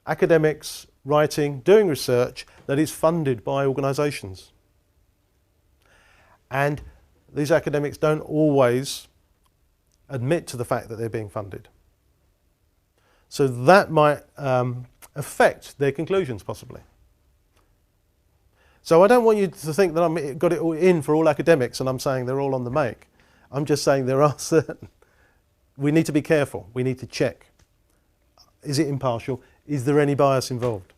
academics writing, doing research that is funded by organisations. And these academics don't always admit to the fact that they're being funded. So that might affect their conclusions, possibly. So I don't want you to think that I've got it all in for all academics and I'm saying they're all on the make. I'm just saying there are certain... We need to be careful. We need to check. Is it impartial? Is there any bias involved?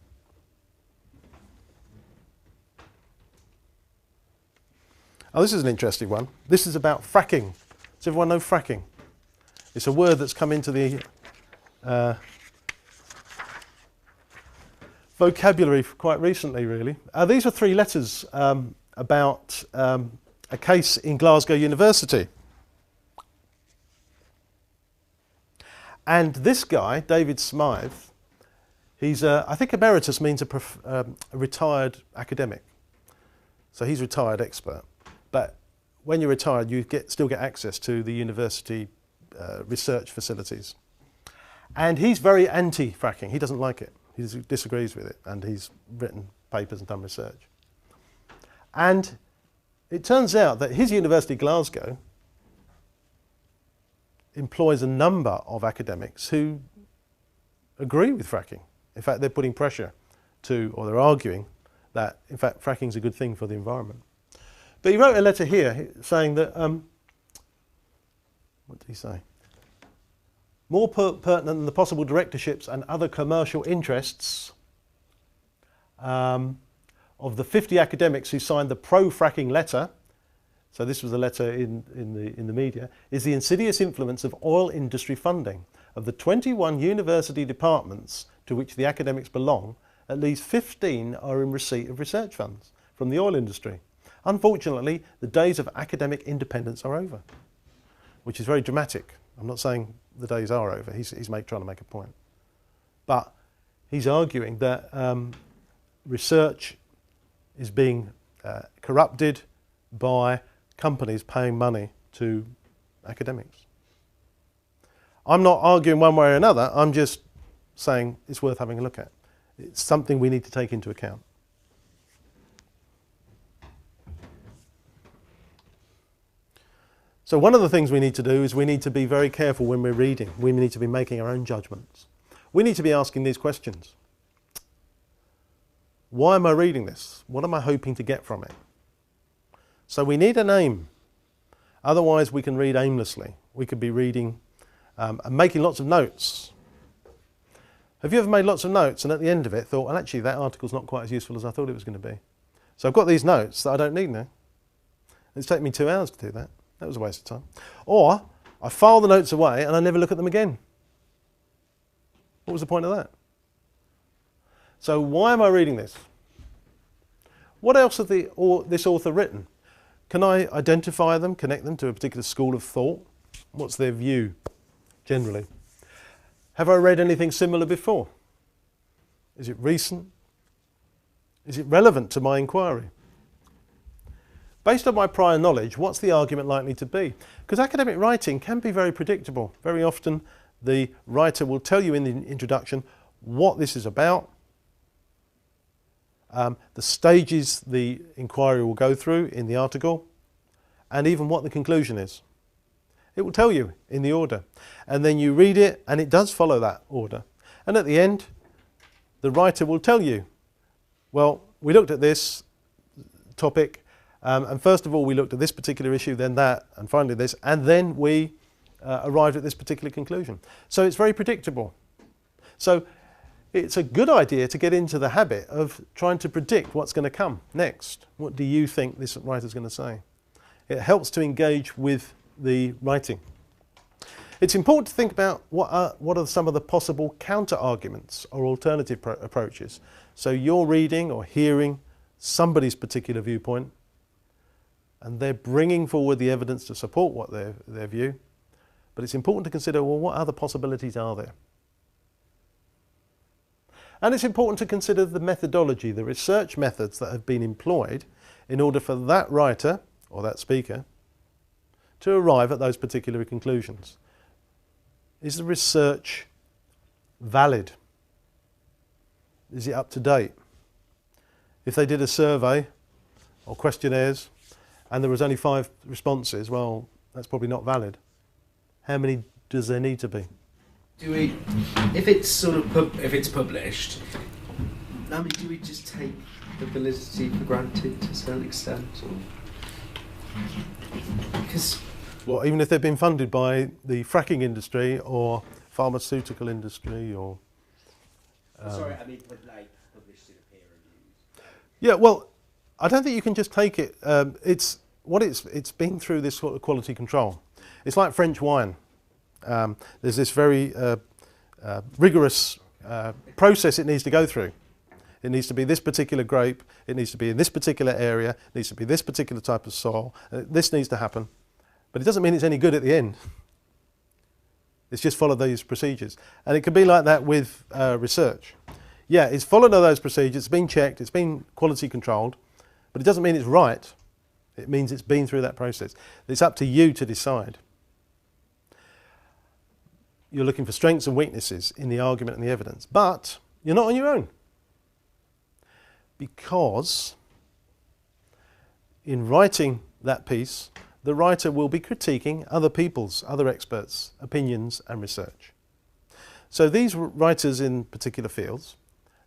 Oh, this is an interesting one. This is about fracking. Does everyone know fracking? It's a word that's come into the vocabulary quite recently, really. These are 3 letters about a case in Glasgow University. And this guy, David Smythe, he's, I think emeritus means a retired academic. So he's a retired expert. But when you're retired, you still get access to the university research facilities. And he's very anti-fracking. He doesn't like it. He disagrees with it. And he's written papers and done research. And it turns out that his university, Glasgow, employs a number of academics who agree with fracking. In fact, they're putting pressure to, or they're arguing that, in fact, fracking is a good thing for the environment. But he wrote a letter here saying that, what did he say? More pertinent than the possible directorships and other commercial interests of the 50 academics who signed the pro-fracking letter, so this was a letter in the media, is the insidious influence of oil industry funding. Of the 21 university departments to which the academics belong, at least 15 are in receipt of research funds from the oil industry. Unfortunately, the days of academic independence are over, which is very dramatic. I'm not saying the days are over, he's trying to make a point. But he's arguing that research is being corrupted by companies paying money to academics. I'm not arguing one way or another, I'm just saying it's worth having a look at. It's something we need to take into account. So one of the things we need to do is we need to be very careful when we're reading. We need to be making our own judgments. We need to be asking these questions. Why am I reading this? What am I hoping to get from it? So we need an aim. Otherwise we can read aimlessly. We could be reading and making lots of notes. Have you ever made lots of notes and at the end of it thought, well, actually that article's not quite as useful as I thought it was going to be? So I've got these notes that I don't need now. It's taken me 2 hours to do that. That was a waste of time. Or I file the notes away and I never look at them again. What was the point of that? So why am I reading this? What else has this author written? Can I identify them, connect them to a particular school of thought? What's their view generally? Have I read anything similar before? Is it recent? Is it relevant to my inquiry? Based on my prior knowledge, what's the argument likely to be? Because academic writing can be very predictable. Very often the writer will tell you in the introduction what this is about, the stages the inquiry will go through in the article, and even what the conclusion is. It will tell you in the order. And then you read it and it does follow that order. And at the end, the writer will tell you, well, we looked at this topic, and first of all we looked at this particular issue, then that, and finally this, and then we arrived at this particular conclusion. So it's very predictable. So it's a good idea to get into the habit of trying to predict what's going to come next. What do you think this writer's going to say? It helps to engage with the writing. It's important to think about what are some of the possible counter-arguments or alternative approaches. So you're reading or hearing somebody's particular viewpoint and they're bringing forward the evidence to support what their view. But it's important to consider, well, what other possibilities are there? And it's important to consider the methodology, the research methods that have been employed in order for that writer or that speaker to arrive at those particular conclusions. Is the research valid? Is it up to date? If they did a survey or questionnaires and there was only 5 responses, well, that's probably not valid. How many does there need to be? Do we, if it's published, I mean, do we just take the validity for granted to a certain extent? Because well, even if they've been funded by the fracking industry or pharmaceutical industry or... Sorry, I mean, like published in a peer review. Yeah, well, I don't think you can just take it. It's been through this sort of quality control. It's like French wine. There's this very rigorous process it needs to go through. It needs to be this particular grape, it needs to be in this particular area, it needs to be this particular type of soil, this needs to happen. But it doesn't mean it's any good at the end. It's just follow these procedures. And it can be like that with research. Yeah, it's followed all those procedures, it's been checked, it's been quality controlled, but it doesn't mean it's right. It means it's been through that process. It's up to you to decide. You're looking for strengths and weaknesses in the argument and the evidence, but you're not on your own. Because in writing that piece, the writer will be critiquing other experts' opinions and research. So these writers in particular fields,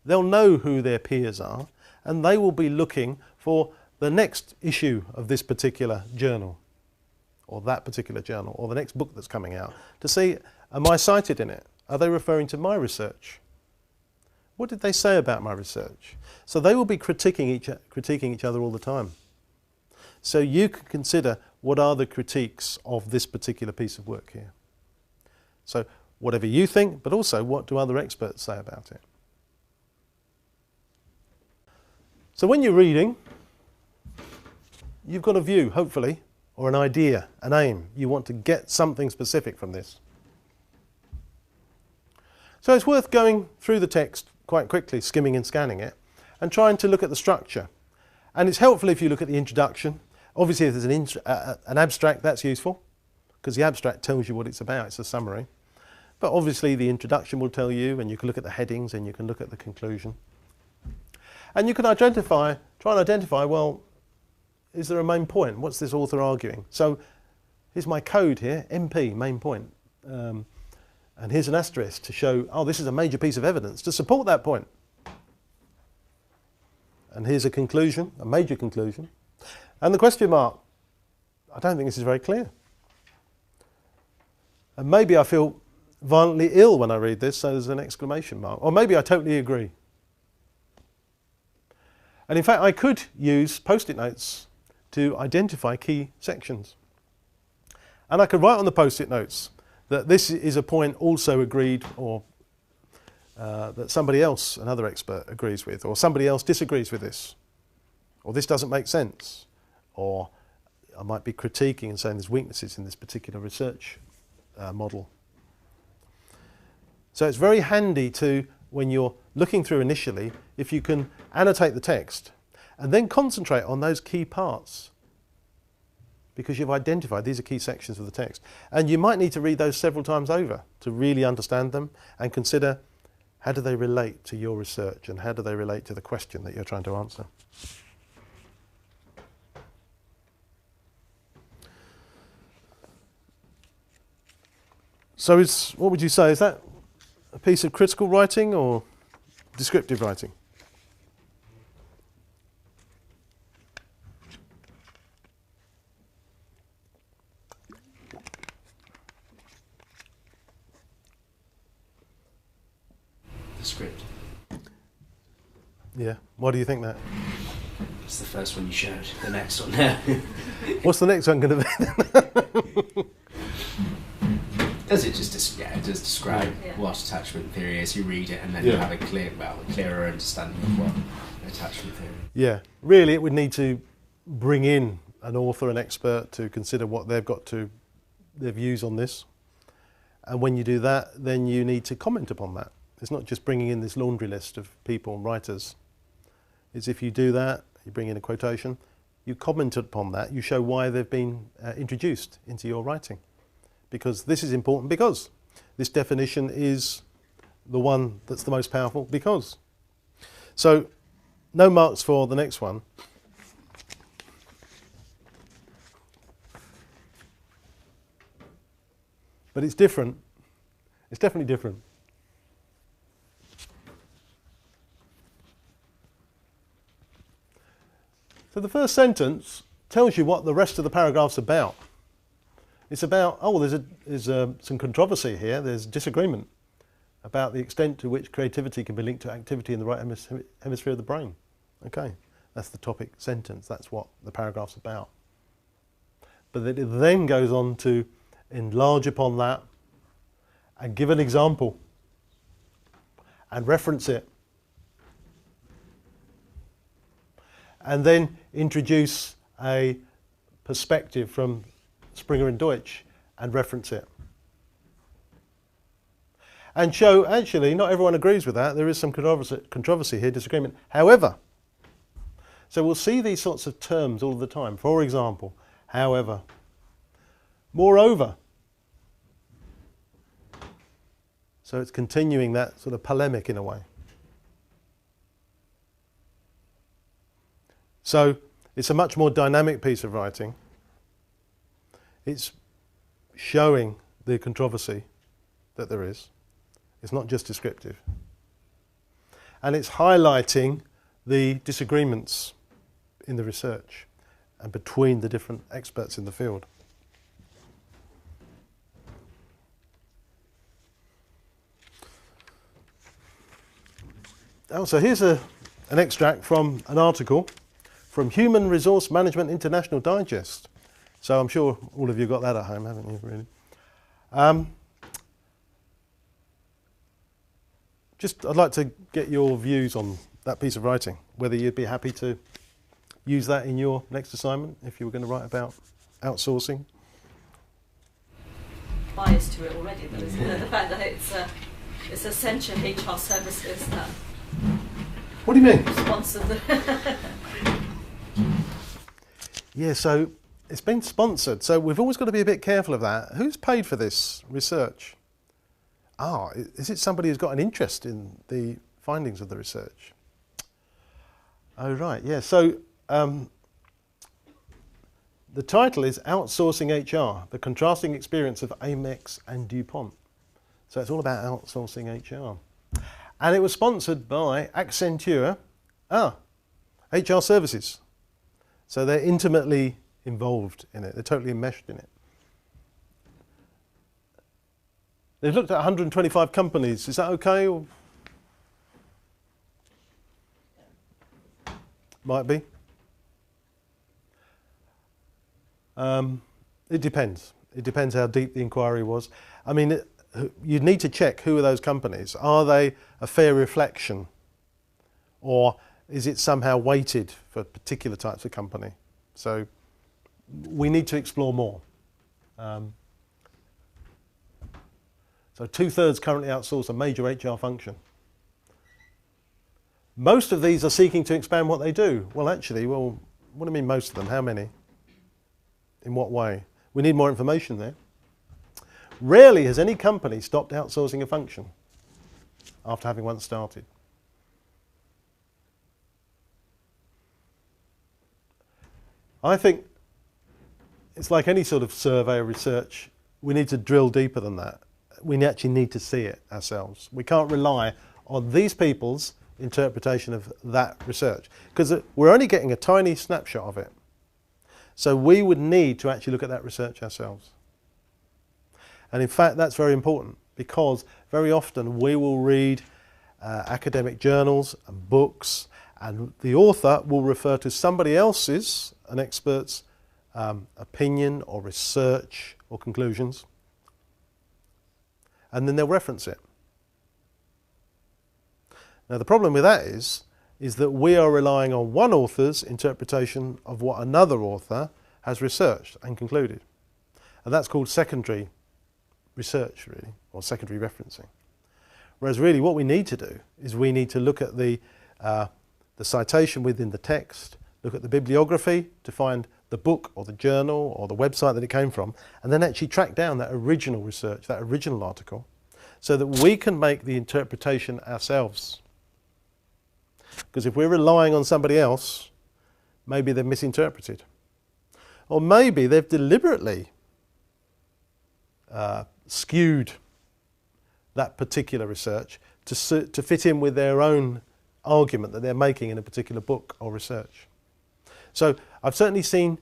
they'll know who their peers are, and they will be looking for the next issue of this particular journal, or that particular journal, or the next book that's coming out, to see, am I cited in it? Are they referring to my research? What did they say about my research? So they will be critiquing each other all the time. So you can consider, what are the critiques of this particular piece of work here? So whatever you think, but also what do other experts say about it? So when you're reading, you've got a view, hopefully, or an idea, an aim. You want to get something specific from this. So it's worth going through the text quite quickly, skimming and scanning it, and trying to look at the structure. And it's helpful if you look at the introduction. Obviously, if there's an abstract, that's useful, because the abstract tells you what it's about. It's a summary. But obviously, the introduction will tell you, and you can look at the headings, and you can look at the conclusion. And you can try and identify, well, is there a main point? What's this author arguing? So here's my code here, MP, main point. And here's an asterisk to show, oh, this is a major piece of evidence to support that point. And here's a conclusion, a major conclusion. And the question mark, I don't think this is very clear. And maybe I feel violently ill when I read this, so there's an exclamation mark. Or maybe I totally agree. And in fact, I could use post-it notes to identify key sections. And I could write on the post-it notes that this is a point also agreed, or that somebody else, another expert, agrees with, or somebody else disagrees with this, or this doesn't make sense, or I might be critiquing and saying there's weaknesses in this particular research model. So it's very handy to, when you're looking through initially, if you can annotate the text and then concentrate on those key parts, because you've identified these are key sections of the text. And you might need to read those several times over to really understand them and consider, how do they relate to your research and how do they relate to the question that you're trying to answer? So what would you say, is that a piece of critical writing or descriptive writing? The script. Yeah. Why do you think that? It's the first one you showed. The next one now. What's the next one going to be? Does it just describe what attachment theory is? You read it and then you have a clearer understanding of what attachment theory. Yeah. Really, it would need to bring in an author, an expert, to consider what they've got to, their views on this. And when you do that, then you need to comment upon that. It's not just bringing in this laundry list of people and writers. It's if you do that, you bring in a quotation, you comment upon that, you show why they've been introduced into your writing. Because this is important, because this definition is the one that's the most powerful, because. So, no marks for the next one. But it's different. It's definitely different. So the first sentence tells you what the rest of the paragraph's about. It's about, oh, there's some controversy here, there's disagreement about the extent to which creativity can be linked to activity in the right hemisphere of the brain. Okay, that's the topic sentence, that's what the paragraph's about. But it then goes on to enlarge upon that and give an example and reference it. And then introduce a perspective from Springer and Deutsch and reference it. And show, actually, not everyone agrees with that. There is some controversy here, disagreement. However, so we'll see these sorts of terms all the time. For example, however, moreover. So it's continuing that sort of polemic in a way. So it's a much more dynamic piece of writing. It's showing the controversy that there is. It's not just descriptive. And it's highlighting the disagreements in the research and between the different experts in the field. Oh, so here's an extract from an article from Human Resource Management International Digest. So I'm sure all of you got that at home, haven't you, really? I'd like to get your views on that piece of writing, whether you'd be happy to use that in your next assignment if you were going to write about outsourcing. Bias to it already, though, isn't it? The fact that it's Accenture HR Services that. What do you mean? Sponsored the. Yeah, so it's been sponsored, so we've always got to be a bit careful of that. Who's paid for this research? Is it somebody who's got an interest in the findings of the research? Oh, right, yeah. So the title is Outsourcing HR, the contrasting experience of Amex and DuPont. So it's all about outsourcing HR. And it was sponsored by Accenture, HR Services. So they're intimately involved in it. They're totally enmeshed in it. They've looked at 125 companies. Is that okay? Or might be. It depends. It depends how deep the inquiry was. I mean, you'd need to check who are those companies. Are they a fair reflection? Or is it somehow weighted for particular types of company? So we need to explore more. So 2/3 currently outsource a major HR function. Most of these are seeking to expand what they do. Well, actually, what do you mean most of them? How many? In what way? We need more information there. Rarely has any company stopped outsourcing a function after having once started. I think it's like any sort of survey or research, we need to drill deeper than that. We actually need to see it ourselves. We can't rely on these people's interpretation of that research because we're only getting a tiny snapshot of it. So we would need to actually look at that research ourselves. And in fact, that's very important because very often we will read academic journals and books, and the author will refer to somebody else's, an expert's opinion or research or conclusions, and then they'll reference it. Now the problem with that is that we are relying on one author's interpretation of what another author has researched and concluded. And that's called secondary research, really, or secondary referencing. Whereas really what we need to do is we need to look at the citation within the text, look at the bibliography to find the book or the journal or the website that it came from, and then actually track down that original research, that original article, so that we can make the interpretation ourselves. Because if we're relying on somebody else, maybe they've misinterpreted. Or maybe they've deliberately skewed that particular research to fit in with their own argument that they're making in a particular book or research. So I've certainly seen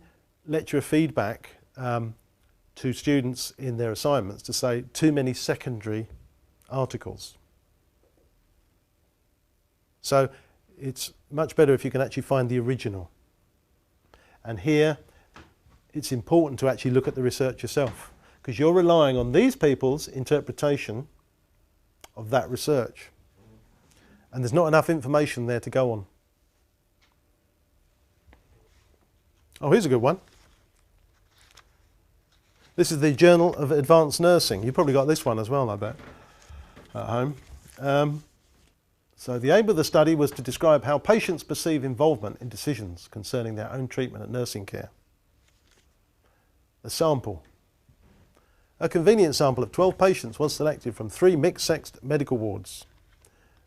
lecturer feedback to students in their assignments to say too many secondary articles. So it's much better if you can actually find the original. And here it's important to actually look at the research yourself because you're relying on these people's interpretation of that research. And there's not enough information there to go on. Oh, here's a good one. This is the Journal of Advanced Nursing. You've probably got this one as well, I bet, at home. So the aim of the study was to describe how patients perceive involvement in decisions concerning their own treatment and nursing care. A sample. A convenient sample of 12 patients was selected from 3 mixed-sexed medical wards.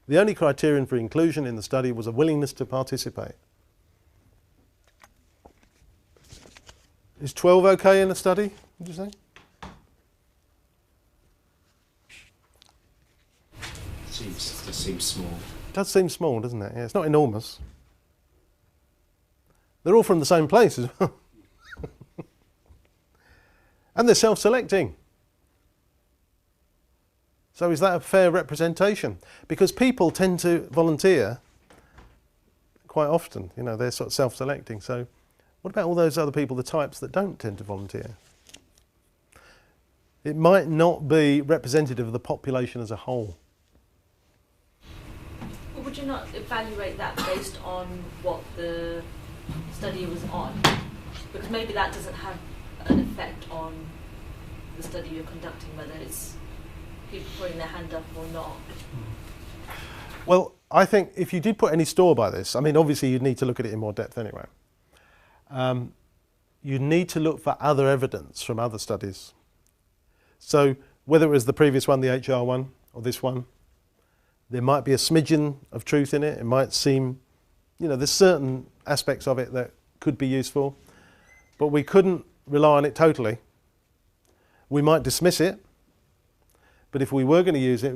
The only criterion for inclusion in the study was a willingness to participate. Is 12 okay in a study, would you say? It seems small. It does seem small, doesn't it? Yeah, it's not enormous. They're all from the same place as well. And they're self-selecting. So is that a fair representation? Because people tend to volunteer quite often. You know, they're sort of self-selecting. So what about all those other people, the types that don't tend to volunteer? It might not be representative of the population as a whole. Well, would you not evaluate that based on what the study was on? Because maybe that doesn't have an effect on the study you're conducting, whether it's people putting their hand up or not. Well, I think if you did put any store by this, I mean, obviously you'd need to look at it in more depth anyway. You need to look for other evidence from other studies. So whether it was the previous one, the HR one, or this one, there might be a smidgen of truth in it. It might seem, you know, there's certain aspects of it that could be useful, but we couldn't rely on it totally. We might dismiss it, but if we were going to use it,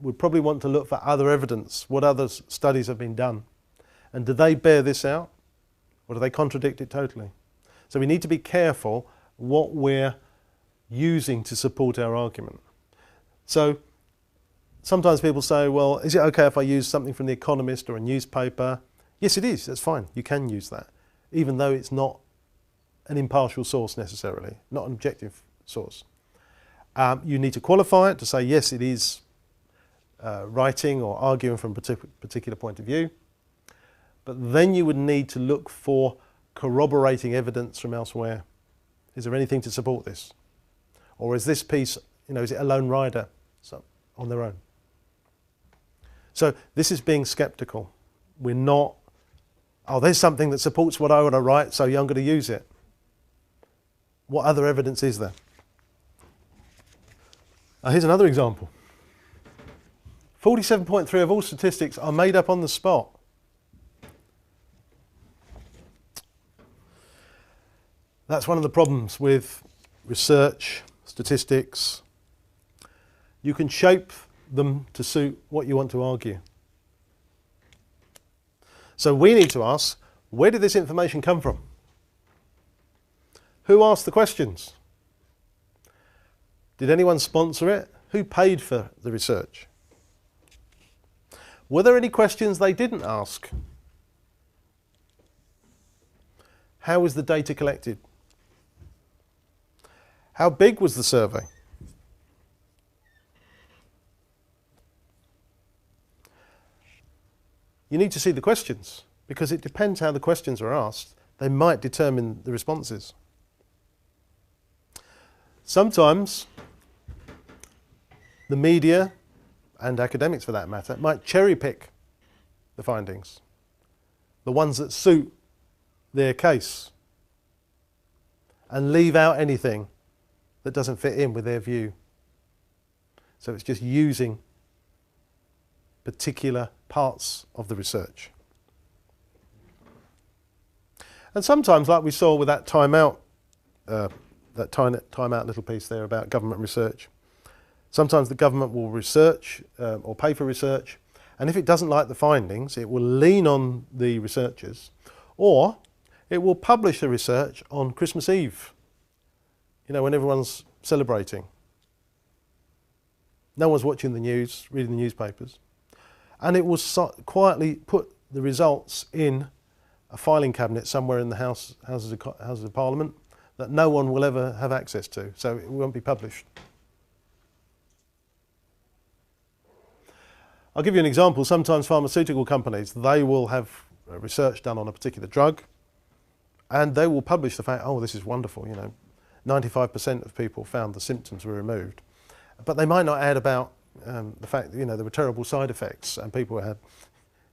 we'd probably want to look for other evidence, what other studies have been done. And do they bear this out, or do they contradict it totally? So we need to be careful what we're using to support our argument. So sometimes people say, well, is it okay if I use something from The Economist or a newspaper? Yes, it is. That's fine. You can use that, even though it's not an impartial source necessarily, not an objective source. You need to qualify it to say, yes, it is writing or arguing from a particular point of view. But then you would need to look for corroborating evidence from elsewhere. Is there anything to support this? Or is this piece, you know, is it a lone rider on their own? So this is being skeptical. We're not, oh, there's something that supports what I want to write, so I'm going to use it. What other evidence is there? Here's another example. 47.3% of all statistics are made up on the spot. That's one of the problems with research, statistics. You can shape them to suit what you want to argue. So we need to ask, where did this information come from? Who asked the questions? Did anyone sponsor it? Who paid for the research? Were there any questions they didn't ask? How was the data collected? How big was the survey? You need to see the questions, because it depends how the questions are asked. They might determine the responses. Sometimes the media, and academics for that matter, might cherry pick the findings, the ones that suit their case, and leave out anything that doesn't fit in with their view. So it's just using particular parts of the research. And sometimes, like we saw with that Time Out little piece there about government research, sometimes the government will research or pay for research, and if it doesn't like the findings, it will lean on the researchers, or it will publish the research on Christmas Eve, you know, when everyone's celebrating. No one's watching the news, reading the newspapers. And it will quietly put the results in a filing cabinet somewhere in the Houses of Parliament that no one will ever have access to, so it won't be published. I'll give you an example. Sometimes pharmaceutical companies, they will have research done on a particular drug, and they will publish the fact, oh, this is wonderful, you know, 95% of people found the symptoms were removed. But they might not add about the fact that, you know, there were terrible side effects and people had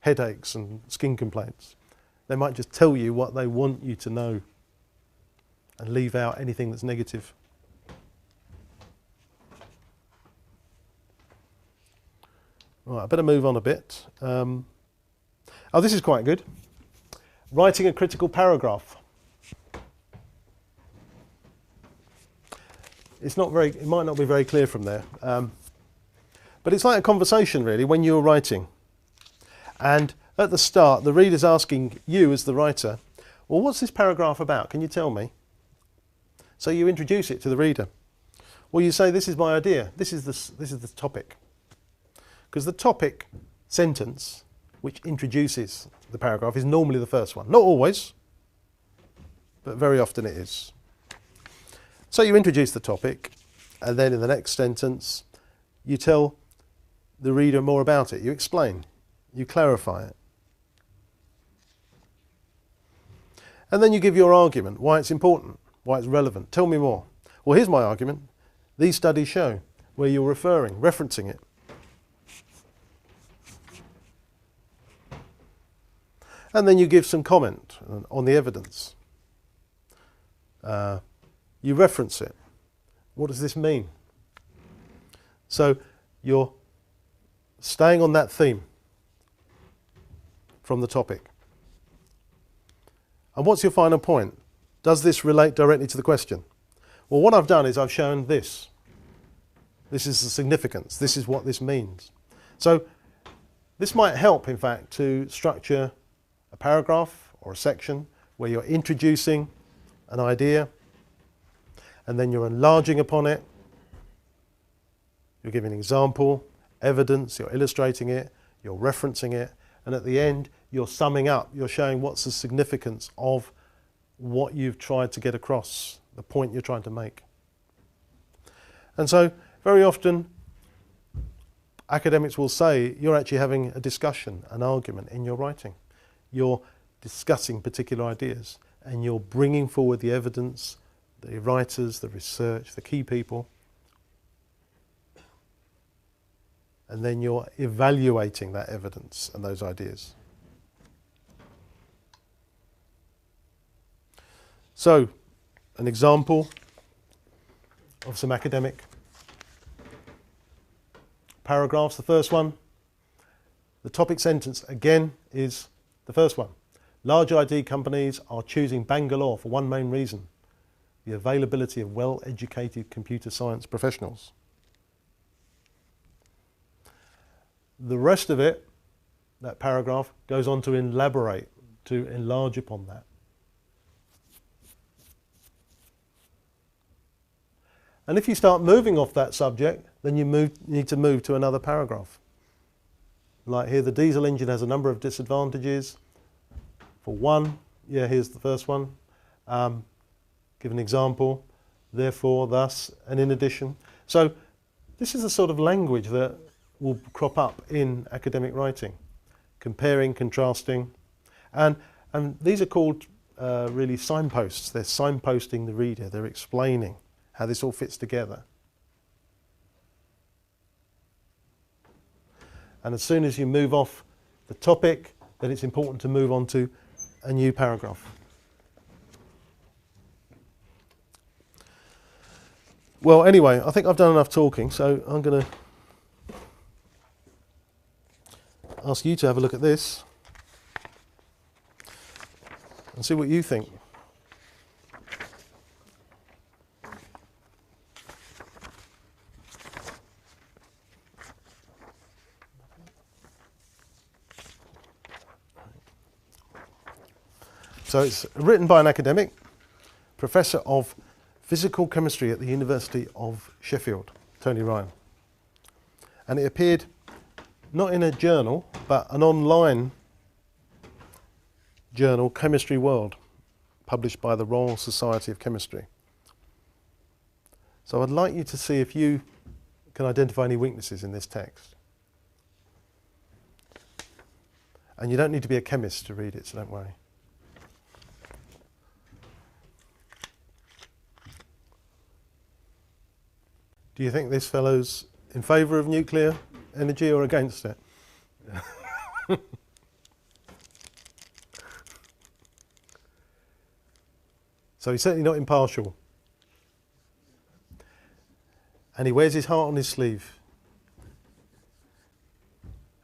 headaches and skin complaints. They might just tell you what they want you to know and leave out anything that's negative. Right, I better move on a bit. Oh, this is quite good. Writing a critical paragraph. It might not be very clear from there, but it's like a conversation really when you're writing. And at the start, the reader's asking you as the writer, well, what's this paragraph about? Can you tell me? So you introduce it to the reader. Well, you say, this is my idea. This is the topic. Because the topic sentence, which introduces the paragraph, is normally the first one. Not always, but very often it is. So you introduce the topic, and then in the next sentence, you tell the reader more about it. You explain. you clarify it. And then you give your argument, why it's important, why it's relevant. Tell me more. Well, here's my argument. These studies show, where you're referencing it. And then you give some comment on the evidence. You reference it. What does this mean? So you're staying on that theme from the topic. And what's your final point? Does this relate directly to the question? Well, what I've done is I've shown this. This is the significance. This is what this means. So this might help, in fact, to structure a paragraph or a section where you're introducing an idea and then you're enlarging upon it. You're giving an example, evidence, you're illustrating it, you're referencing it, and at the end you're summing up, you're showing what's the significance of what you've tried to get across, the point you're trying to make. And so very often academics will say you're actually having a discussion, an argument in your writing. You're discussing particular ideas and you're bringing forward the evidence, the writers, the research, the key people, and then you're evaluating that evidence and those ideas. So, an example of some academic paragraphs. The first one, the topic sentence again is the first one. Large IT companies are choosing Bangalore for one main reason: the availability of well-educated computer science professionals. The rest of it, that paragraph, goes on to elaborate, to enlarge upon that. And if you start moving off that subject, then you need to move to another paragraph. Like here, the diesel engine has a number of disadvantages. For one, yeah, here's the first one. Give an example, therefore, thus, and in addition. So this is the sort of language that will crop up in academic writing, comparing, contrasting, and these are called really signposts. They're signposting the reader, they're explaining how this all fits together. And as soon as you move off the topic, then it's important to move on to a new paragraph. Well, anyway, I think I've done enough talking, so I'm going to ask you to have a look at this and see what you think. So it's written by an academic, Professor of Physical Chemistry at the University of Sheffield, Tony Ryan. And it appeared not in a journal, but an online journal, Chemistry World, published by the Royal Society of Chemistry. So I'd like you to see if you can identify any weaknesses in this text. And you don't need to be a chemist to read it, so don't worry. Do you think this fellow's in favour of nuclear energy or against it? So he's certainly not impartial. And he wears his heart on his sleeve.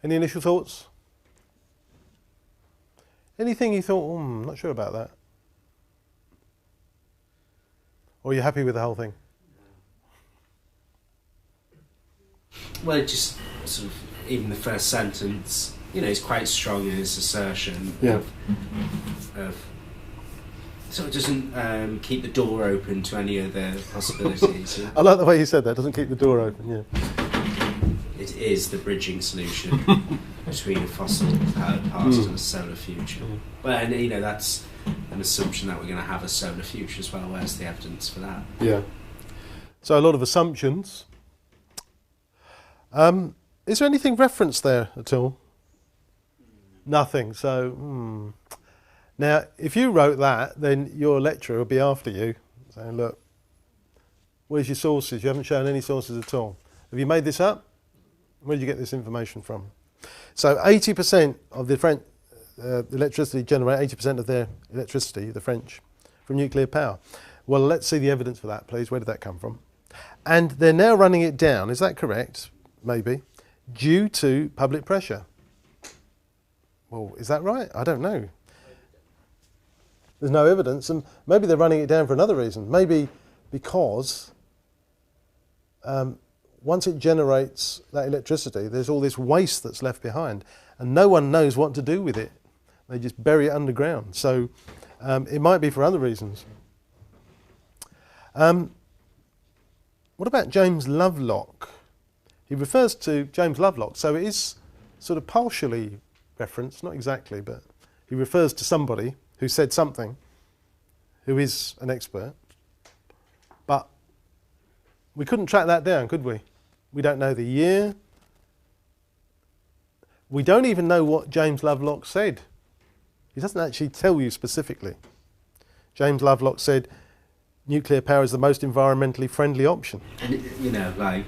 Any initial thoughts? Anything you thought, I'm not sure about that? Or are you happy with the whole thing? Well, it just sort of, even the first sentence, you know, is quite strong in its assertion of so it doesn't keep the door open to any other possibilities. I like the way you said that, doesn't keep the door open, yeah. It is the bridging solution between a fossil-powered past and a solar future. Well, and you know, that's an assumption that we're going to have a solar future as well. Where's the evidence for that? Yeah. So a lot of assumptions. Is there anything referenced there at all? Nothing. So, Now, if you wrote that, then your lecturer would be after you, saying, look, where's your sources? You haven't shown any sources at all. Have you made this up? Where did you get this information from? So 80% of the French electricity generate 80% of their electricity, the French, from nuclear power. Well, let's see the evidence for that, please. Where did that come from? And they're now running it down, is that correct? Maybe. Due to public pressure. Well, is that right? I don't know. There's no evidence, and maybe they're running it down for another reason. Maybe because once it generates that electricity, there's all this waste that's left behind, and no one knows what to do with it. They just bury it underground. So it might be for other reasons. What about James Lovelock? He refers to James Lovelock, so it is sort of partially referenced, not exactly, but he refers to somebody who said something, who is an expert. But we couldn't track that down, could we? We don't know the year. We don't even know what James Lovelock said. He doesn't actually tell you specifically. James Lovelock said nuclear power is the most environmentally friendly option. And, you know, like,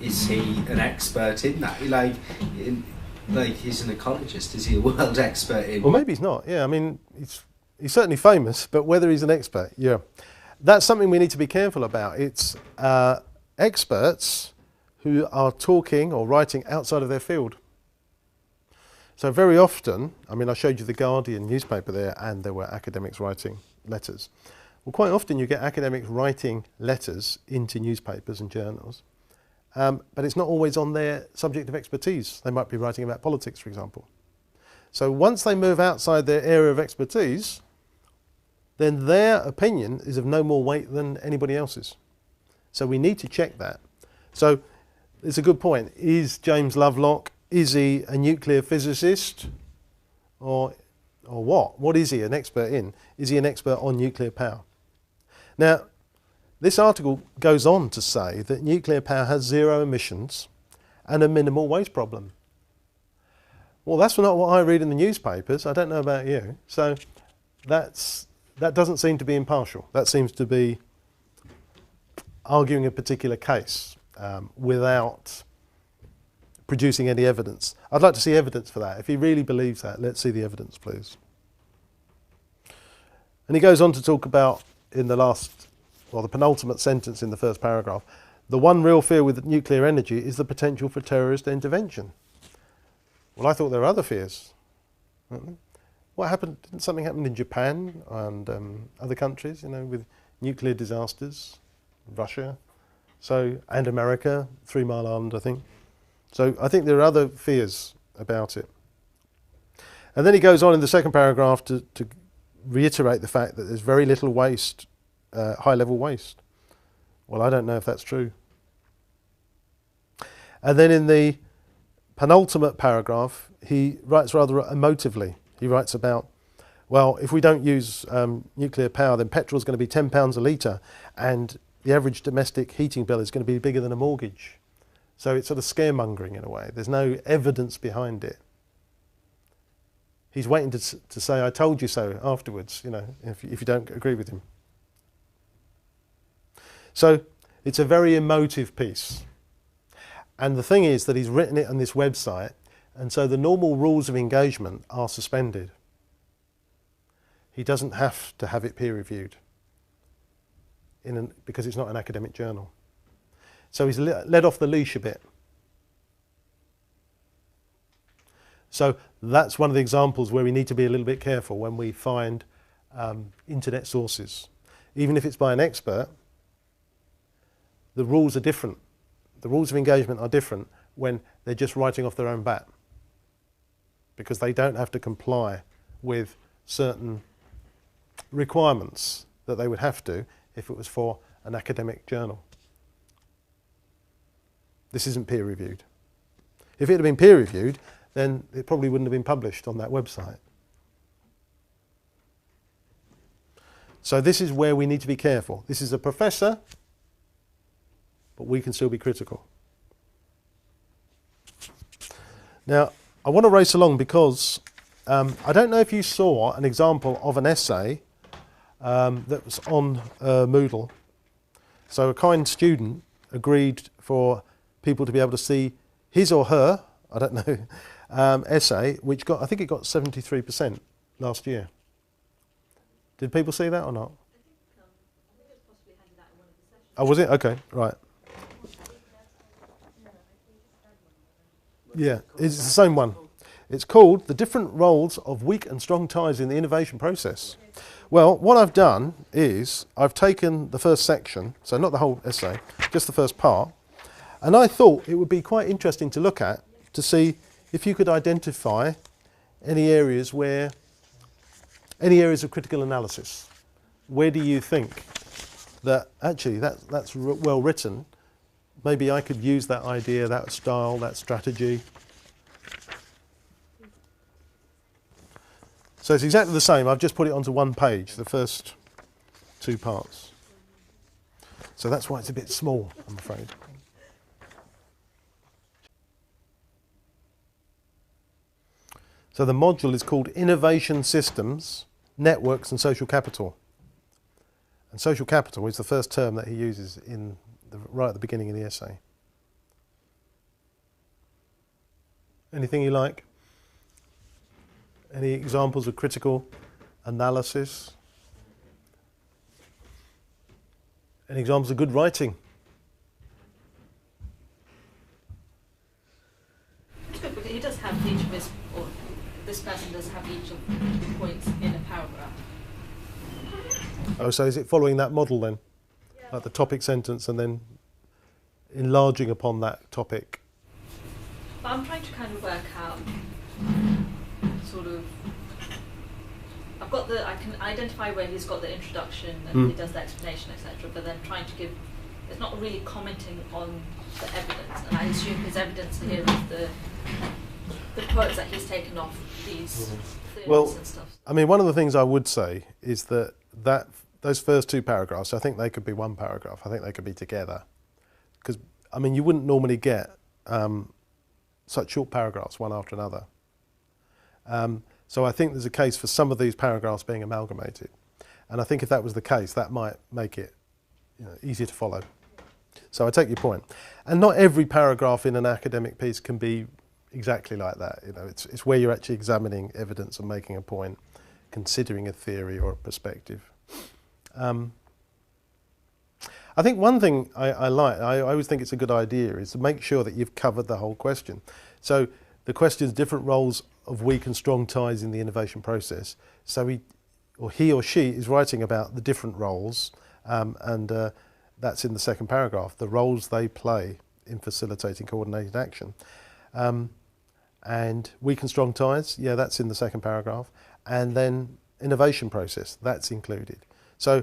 is he an expert in that? Like, he's an ecologist. Is he a world expert in? Well, maybe he's not. Yeah, I mean, he's certainly famous, but whether he's an expert, yeah. That's something we need to be careful about. It's experts who are talking or writing outside of their field. So very often, I mean, I showed you the Guardian newspaper there, and there were academics writing letters. Well, quite often you get academics writing letters into newspapers and journals, but it's not always on their subject of expertise. They might be writing about politics, for example. So once they move outside their area of expertise, then their opinion is of no more weight than anybody else's. So we need to check that. So it's a good point. Is James Lovelock, is he a nuclear physicist or what? What is he an expert in? Is he an expert on nuclear power? Now, this article goes on to say that nuclear power has zero emissions and a minimal waste problem. Well, that's not what I read in the newspapers. I don't know about you. So that doesn't seem to be impartial. That seems to be arguing a particular case without producing any evidence. I'd like to see evidence for that. If he really believes that, let's see the evidence, please. And he goes on to talk about, in the the penultimate sentence in the first paragraph, the one real fear with nuclear energy is the potential for terrorist intervention. Well, I thought there were other fears. What happened? Didn't something happen in Japan and other countries, you know, with nuclear disasters? Russia, and America, 3 Mile Island, I think. So I think there are other fears about it. And then he goes on in the second paragraph to reiterate the fact that there's very little waste, high-level waste. Well, I don't know if that's true. And then in the penultimate paragraph, he writes rather emotively. He writes about, well, if we don't use nuclear power, then petrol is going to be £10 a litre, and the average domestic heating bill is going to be bigger than a mortgage. So it's sort of scaremongering in a way. There's no evidence behind it. He's waiting to say, I told you so afterwards, you know, if you don't agree with him. So it's a very emotive piece. And the thing is that he's written it on this website, and so the normal rules of engagement are suspended. He doesn't have to have it peer reviewed because it's not an academic journal. So he's let off the leash a bit. So that's one of the examples where we need to be a little bit careful when we find internet sources. Even if it's by an expert, the rules are different. The rules of engagement are different when they're just writing off their own bat, because they don't have to comply with certain requirements that they would have to if it was for an academic journal. This isn't peer reviewed. If it had been peer reviewed, then it probably wouldn't have been published on that website. So this is where we need to be careful. This is a professor, but we can still be critical. Now, I want to race along because I don't know if you saw an example of an essay that was on Moodle. So a kind student agreed for people to be able to see his or her, I don't know, essay, which got, I think it got 73% last year. Did people see that or not? Oh, was it? Okay, right. Yeah, it's the same one. It's called The Different Roles of Weak and Strong Ties in the Innovation Process. Well, what I've done is I've taken the first section, so not the whole essay, just the first part, and I thought it would be quite interesting to look at to see if you could identify any areas of critical analysis. Where do you think that actually that's well written? Maybe I could use that idea, that style, that strategy. So it's exactly the same. I've just put it onto one page, the first two parts. So that's why it's a bit small, I'm afraid. So the module is called Innovation Systems, Networks and Social Capital. And social capital is the first term that he uses right at the beginning of the essay. Anything you like? Any examples of critical analysis? Any examples of good writing? He does have each of his, or this person does have each of the points in a paragraph. Oh, so is it following that model then? Yeah. Like the topic sentence and then enlarging upon that topic? But I'm trying to kind of work out sort of, I can identify where he's got the introduction and he does the explanation, etc. But then trying to give, it's not really commenting on the evidence. And I assume his evidence here is the quotes that he's taken off these theories and stuff. I mean, one of the things I would say is that those first two paragraphs, I think they could be one paragraph. I think they could be together. Because, I mean, you wouldn't normally get such short paragraphs one after another. So I think there's a case for some of these paragraphs being amalgamated. And I think if that was the case, that might make it easier to follow. So I take your point. And not every paragraph in an academic piece can be exactly like that. It's where you're actually examining evidence and making a point, considering a theory or a perspective. I think one thing I always think it's a good idea, is to make sure that you've covered the whole question. So the question is different roles of weak and strong ties in the innovation process. So he or she is writing about the different roles, and that's in the second paragraph, the roles they play in facilitating coordinated action. And weak and strong ties, yeah, that's in the second paragraph. And then innovation process, that's included. So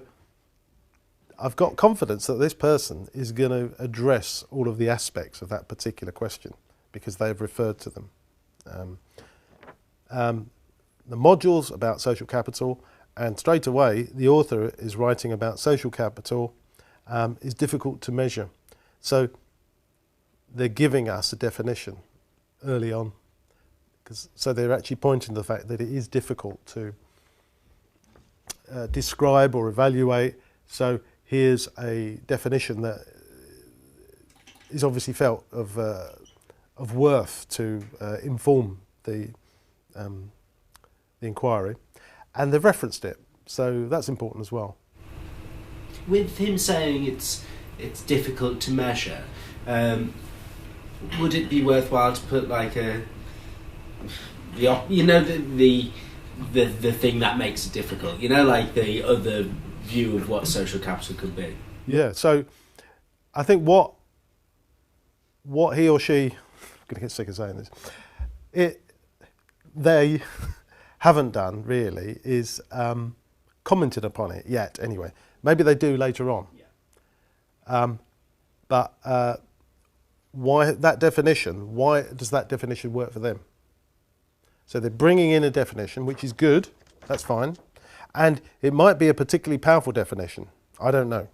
I've got confidence that this person is going to address all of the aspects of that particular question because they've referred to them. The module's about social capital, and straight away the author is writing about social capital is difficult to measure. So they're giving us a definition early on. So they're actually pointing to the fact that it is difficult to describe or evaluate. So here's a definition that is obviously felt of worth to inform the inquiry, and they've referenced it, so that's important as well. With him saying it's difficult to measure, would it be worthwhile to put like the thing that makes it difficult, like the other view of what social capital could be? Yeah, so I think what he or she, I'm going to get sick of saying this, they haven't done really is commented upon it yet anyway. Maybe they do later on. Yeah. But why that definition? Why does that definition work for them? So they're bringing in a definition, which is good, that's fine. And it might be a particularly powerful definition, I don't know.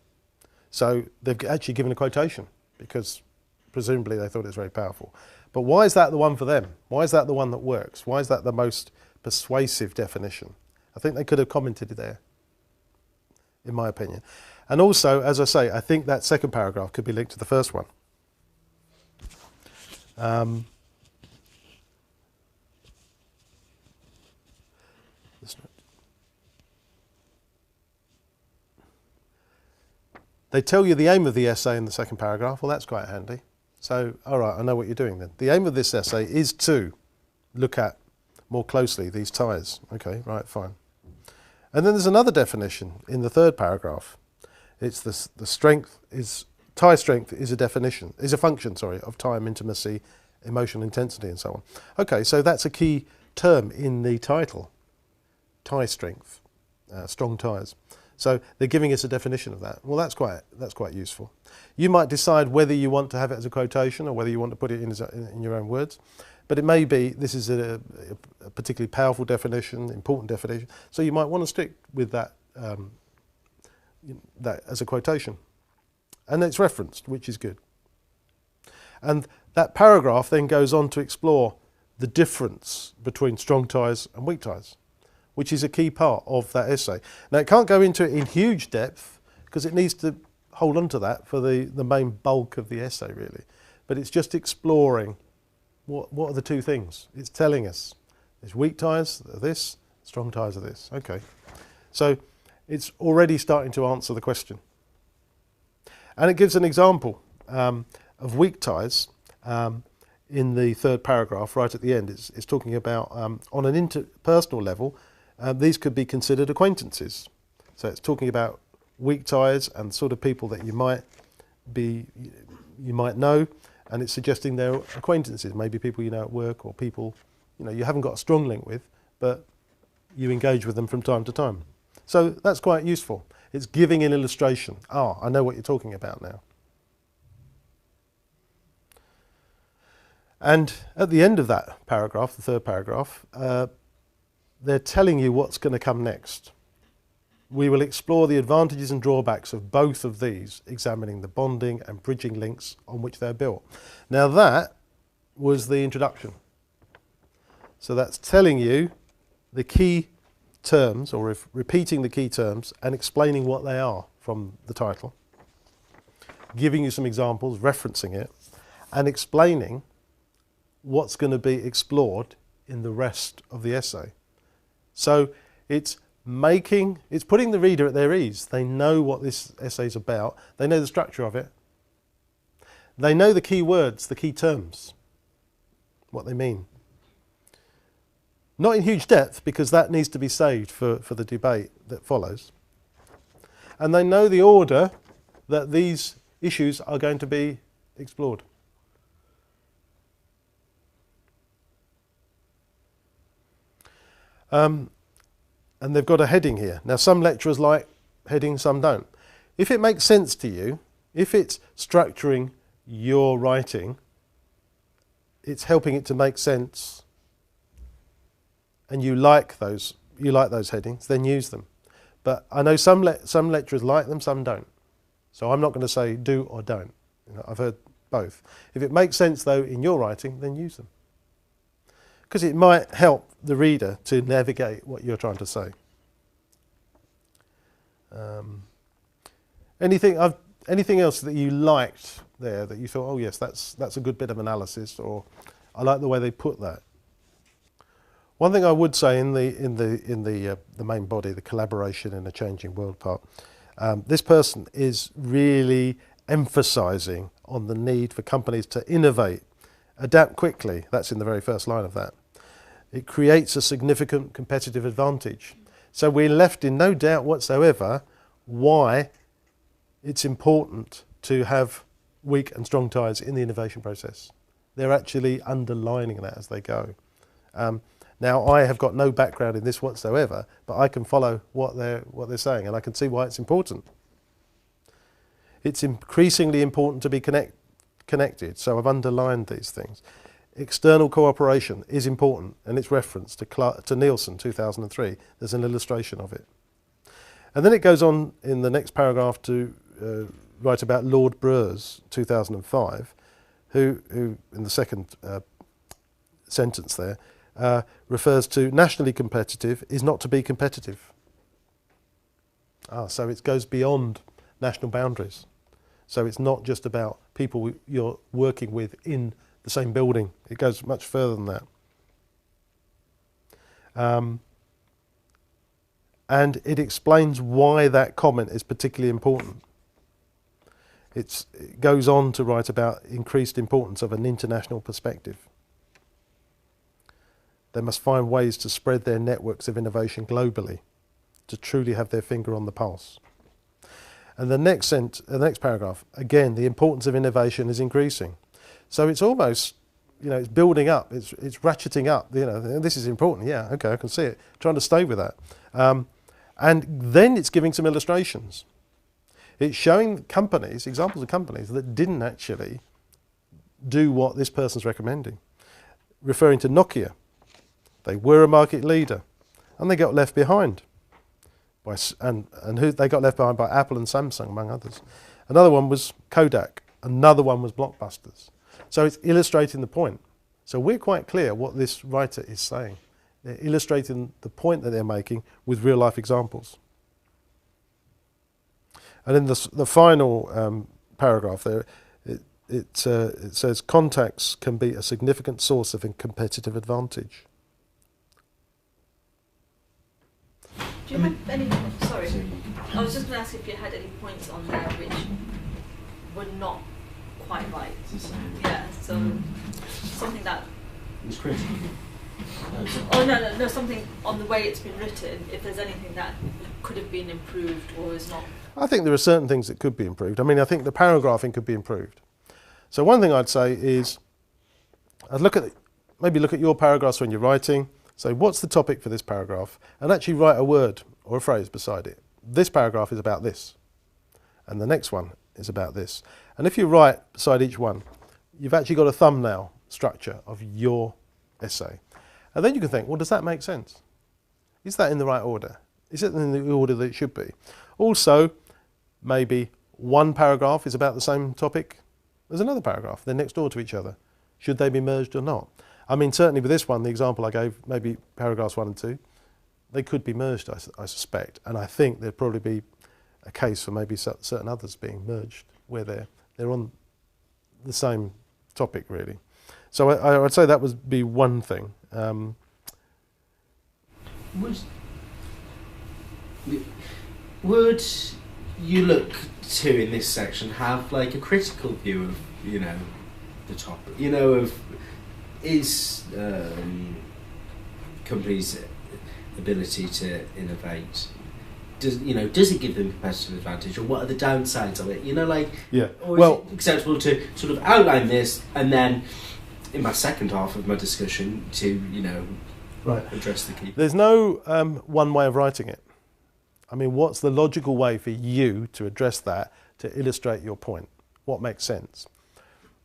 So they've actually given a quotation because presumably they thought it was very powerful. But why is that the one for them? Why is that the one that works? Why is that the most persuasive definition. I think they could have commented there, in my opinion. And also, as I say, I think that second paragraph could be linked to the first one. They tell you the aim of the essay in the second paragraph. Well, that's quite handy. So, all right, I know what you're doing then. The aim of this essay is to look at more closely these ties. Okay, right, fine. And then there's another definition in the third paragraph. It's the strength is, tie strength is a definition, is a function, sorry, of time, intimacy, emotional intensity and so on. Okay, so that's a key term in the title, tie strength, strong ties. So they're giving us a definition of that. Well, that's quite useful. You might decide whether you want to have it as a quotation or whether you want to put it in your own words. But it may be this is a particularly powerful definition, important definition. So you might want to stick with that, that as a quotation. And it's referenced, which is good. And that paragraph then goes on to explore the difference between strong ties and weak ties, which is a key part of that essay. Now, it can't go into it in huge depth because it needs to hold on to that for the main bulk of the essay, really. But it's just exploring what are the two things. It's telling us there's weak ties are this, strong ties are this. Okay. So it's already starting to answer the question. And it gives an example of weak ties in the third paragraph, right at the end. It's talking about on an interpersonal level, these could be considered acquaintances. So it's talking about weak ties and sort of people that you might know, and it's suggesting they're acquaintances, maybe people you know at work or people you haven't got a strong link with, but you engage with them from time to time. So that's quite useful. It's giving an illustration. Ah, I know what you're talking about now. And at the end of that paragraph, the third paragraph, they're telling you what's going to come next. We will explore the advantages and drawbacks of both of these, examining the bonding and bridging links on which they're built. Now that was the introduction. So that's telling you the key terms, or repeating the key terms and explaining what they are from the title, giving you some examples, referencing it, and explaining what's going to be explored in the rest of the essay. So it's putting the reader at their ease. They know what this essay is about. They know the structure of it. They know the key words, the key terms, what they mean. Not in huge depth, because that needs to be saved for the debate that follows. And they know the order that these issues are going to be explored. And they've got a heading here. Now, some lecturers like headings, some don't. If it makes sense to you, if it's structuring your writing, it's helping it to make sense, and you like those headings, then use them. But I know some lecturers like them, some don't. So I'm not going to say do or don't. I've heard both. If it makes sense, though, in your writing, then use them, because it might help the reader to navigate what you're trying to say. Anything else that you liked there that you thought, oh yes, that's a good bit of analysis, or I like the way they put that? One thing I would say in the main body, the collaboration in a changing world part, this person is really emphasising on the need for companies to innovate, adapt quickly. That's in the very first line of that. It creates a significant competitive advantage. So we're left in no doubt whatsoever why it's important to have weak and strong ties in the innovation process. They're actually underlining that as they go. Now, I have got no background in this whatsoever, but I can follow what they're saying, and I can see why it's important. It's increasingly important to be connected, so I've underlined these things. External cooperation is important, and it's referenced to Nielsen 2003. There's an illustration of it. And then it goes on in the next paragraph to write about Lord Brewer's 2005, who in the second sentence there, refers to nationally competitive is not to be competitive. So it goes beyond national boundaries. So it's not just about people you're working with in the same building. It goes much further than that. And it explains why that comment is particularly important. It goes on to write about increased importance of an international perspective. They must find ways to spread their networks of innovation globally, to truly have their finger on the pulse. And the next paragraph, again, the importance of innovation is increasing. So it's almost, it's building up, it's ratcheting up, this is important, yeah, okay, I can see it, trying to stay with that. And then it's giving some illustrations. It's showing companies, examples of companies that didn't actually do what this person's recommending. Referring to Nokia, they were a market leader and they got left behind. They got left behind by Apple and Samsung, among others. Another one was Kodak. Another one was Blockbusters. So it's illustrating the point. So we're quite clear what this writer is saying. They're illustrating the point that they're making with real life examples. And in the final paragraph there, it says contacts can be a significant source of a competitive advantage. Do you have any, sorry, I was just going to ask if you had any points on there which were not quite right. Yeah, so something that... It's critical. Oh, no, something on the way it's been written, if there's anything that could have been improved or is not... I think there are certain things that could be improved. I mean, I think the paragraphing could be improved. So one thing I'd say is, maybe look at your paragraphs when you're writing, say, what's the topic for this paragraph? And actually write a word or a phrase beside it. This paragraph is about this. And the next one is about this. And if you write beside each one, you've actually got a thumbnail structure of your essay. And then you can think, well, does that make sense? Is that in the right order? Is it in the order that it should be? Also, maybe one paragraph is about the same topic as another paragraph. They're next door to each other. Should they be merged or not? I mean, certainly with this one, the example I gave, maybe paragraphs 1 and 2, they could be merged, I suspect. And I think there'd probably be a case for maybe certain others being merged where they're on the same topic, really. So I would say that would be one thing. Would you look to, in this section, have like a critical view of, the topic? Is companies' ability to innovate, does it give them competitive advantage, or what are the downsides of it? Or is it acceptable to sort of outline this and then in my second half of my discussion to address the key? There's no one way of writing it. I mean, what's the logical way for you to address that, to illustrate your point? What makes sense?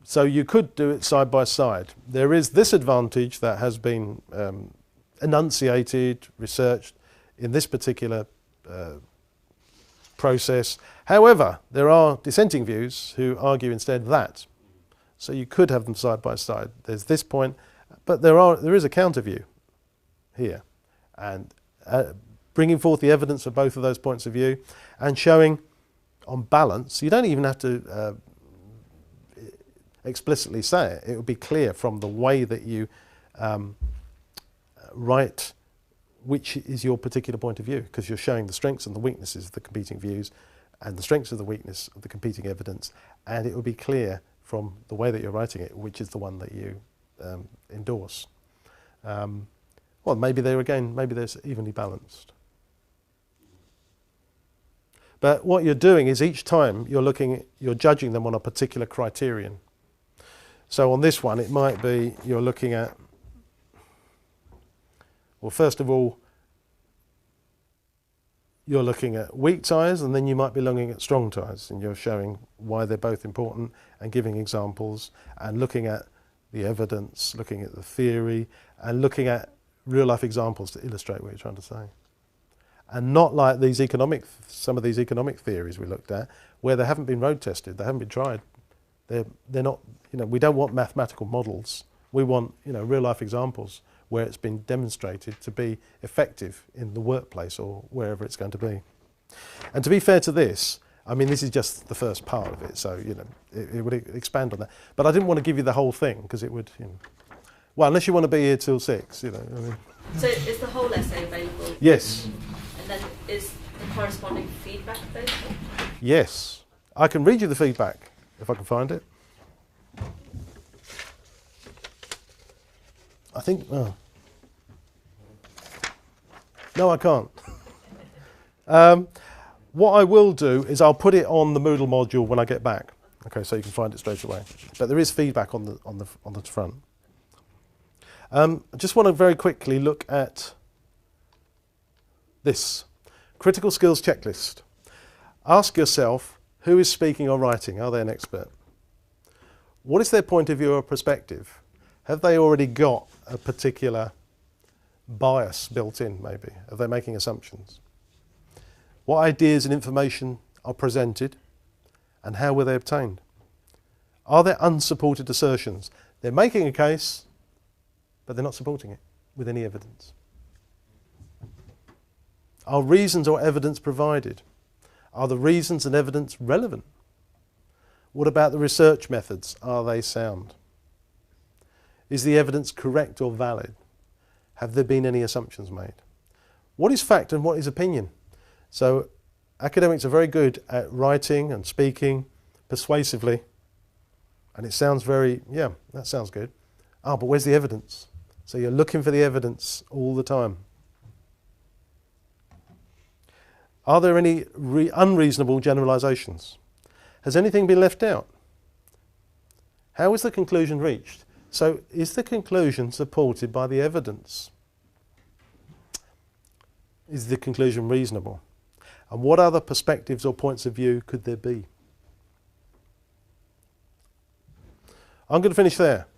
So you could do it side by side. There is this advantage that has been enunciated, researched in this particular process. However, there are dissenting views who argue instead that. So you could have them side by side. There's this point, but there is a counter view here. And bringing forth the evidence for both of those points of view and showing on balance, you don't even have to explicitly say it. It will be clear from the way that you write which is your particular point of view, because you're showing the strengths and the weaknesses of the competing views and the strengths of the weakness of the competing evidence, and it will be clear from the way that you're writing it which is the one that you endorse. Maybe they're evenly balanced. But what you're doing is each time you're judging them on a particular criterion. So on this one, it might be you're looking at, well, first of all, you're looking at weak ties, and then you might be looking at strong ties, and you're showing why they're both important and giving examples and looking at the evidence, looking at the theory, and looking at real-life examples to illustrate what you're trying to say. And not like some of these economic theories we looked at, where they haven't been road tested, they haven't been tried. They're not, we don't want mathematical models. We want, real life examples where it's been demonstrated to be effective in the workplace or wherever it's going to be. And to be fair to this, I mean, this is just the first part of it, so, you know, it would expand on that. But I didn't want to give you the whole thing, because it would, you know, well, unless you want to be here till 6, you know. I mean. So is the whole essay available? Yes. And then is the corresponding feedback available? Yes. I can read you the feedback, if I can find it. I think, oh. No, I can't. What I will do is I'll put it on the Moodle module when I get back. Okay, so you can find it straight away. But there is feedback on the front. I just want to very quickly look at this critical skills checklist. Ask yourself, who is speaking or writing? Are they an expert? What is their point of view or perspective? Have they already got a particular bias built in, maybe? Are they making assumptions? What ideas and information are presented, and how were they obtained? Are there unsupported assertions? They're making a case, but they're not supporting it with any evidence. Are reasons or evidence provided? Are the reasons and evidence relevant? What about the research methods? Are they sound? Is the evidence correct or valid? Have there been any assumptions made? What is fact and what is opinion? So academics are very good at writing and speaking persuasively, and it sounds very, yeah, that sounds good. Ah, but where's the evidence? So you're looking for the evidence all the time. Are there any unreasonable generalizations? Has anything been left out? How is the conclusion reached? So is the conclusion supported by the evidence? Is the conclusion reasonable? And what other perspectives or points of view could there be? I'm going to finish there.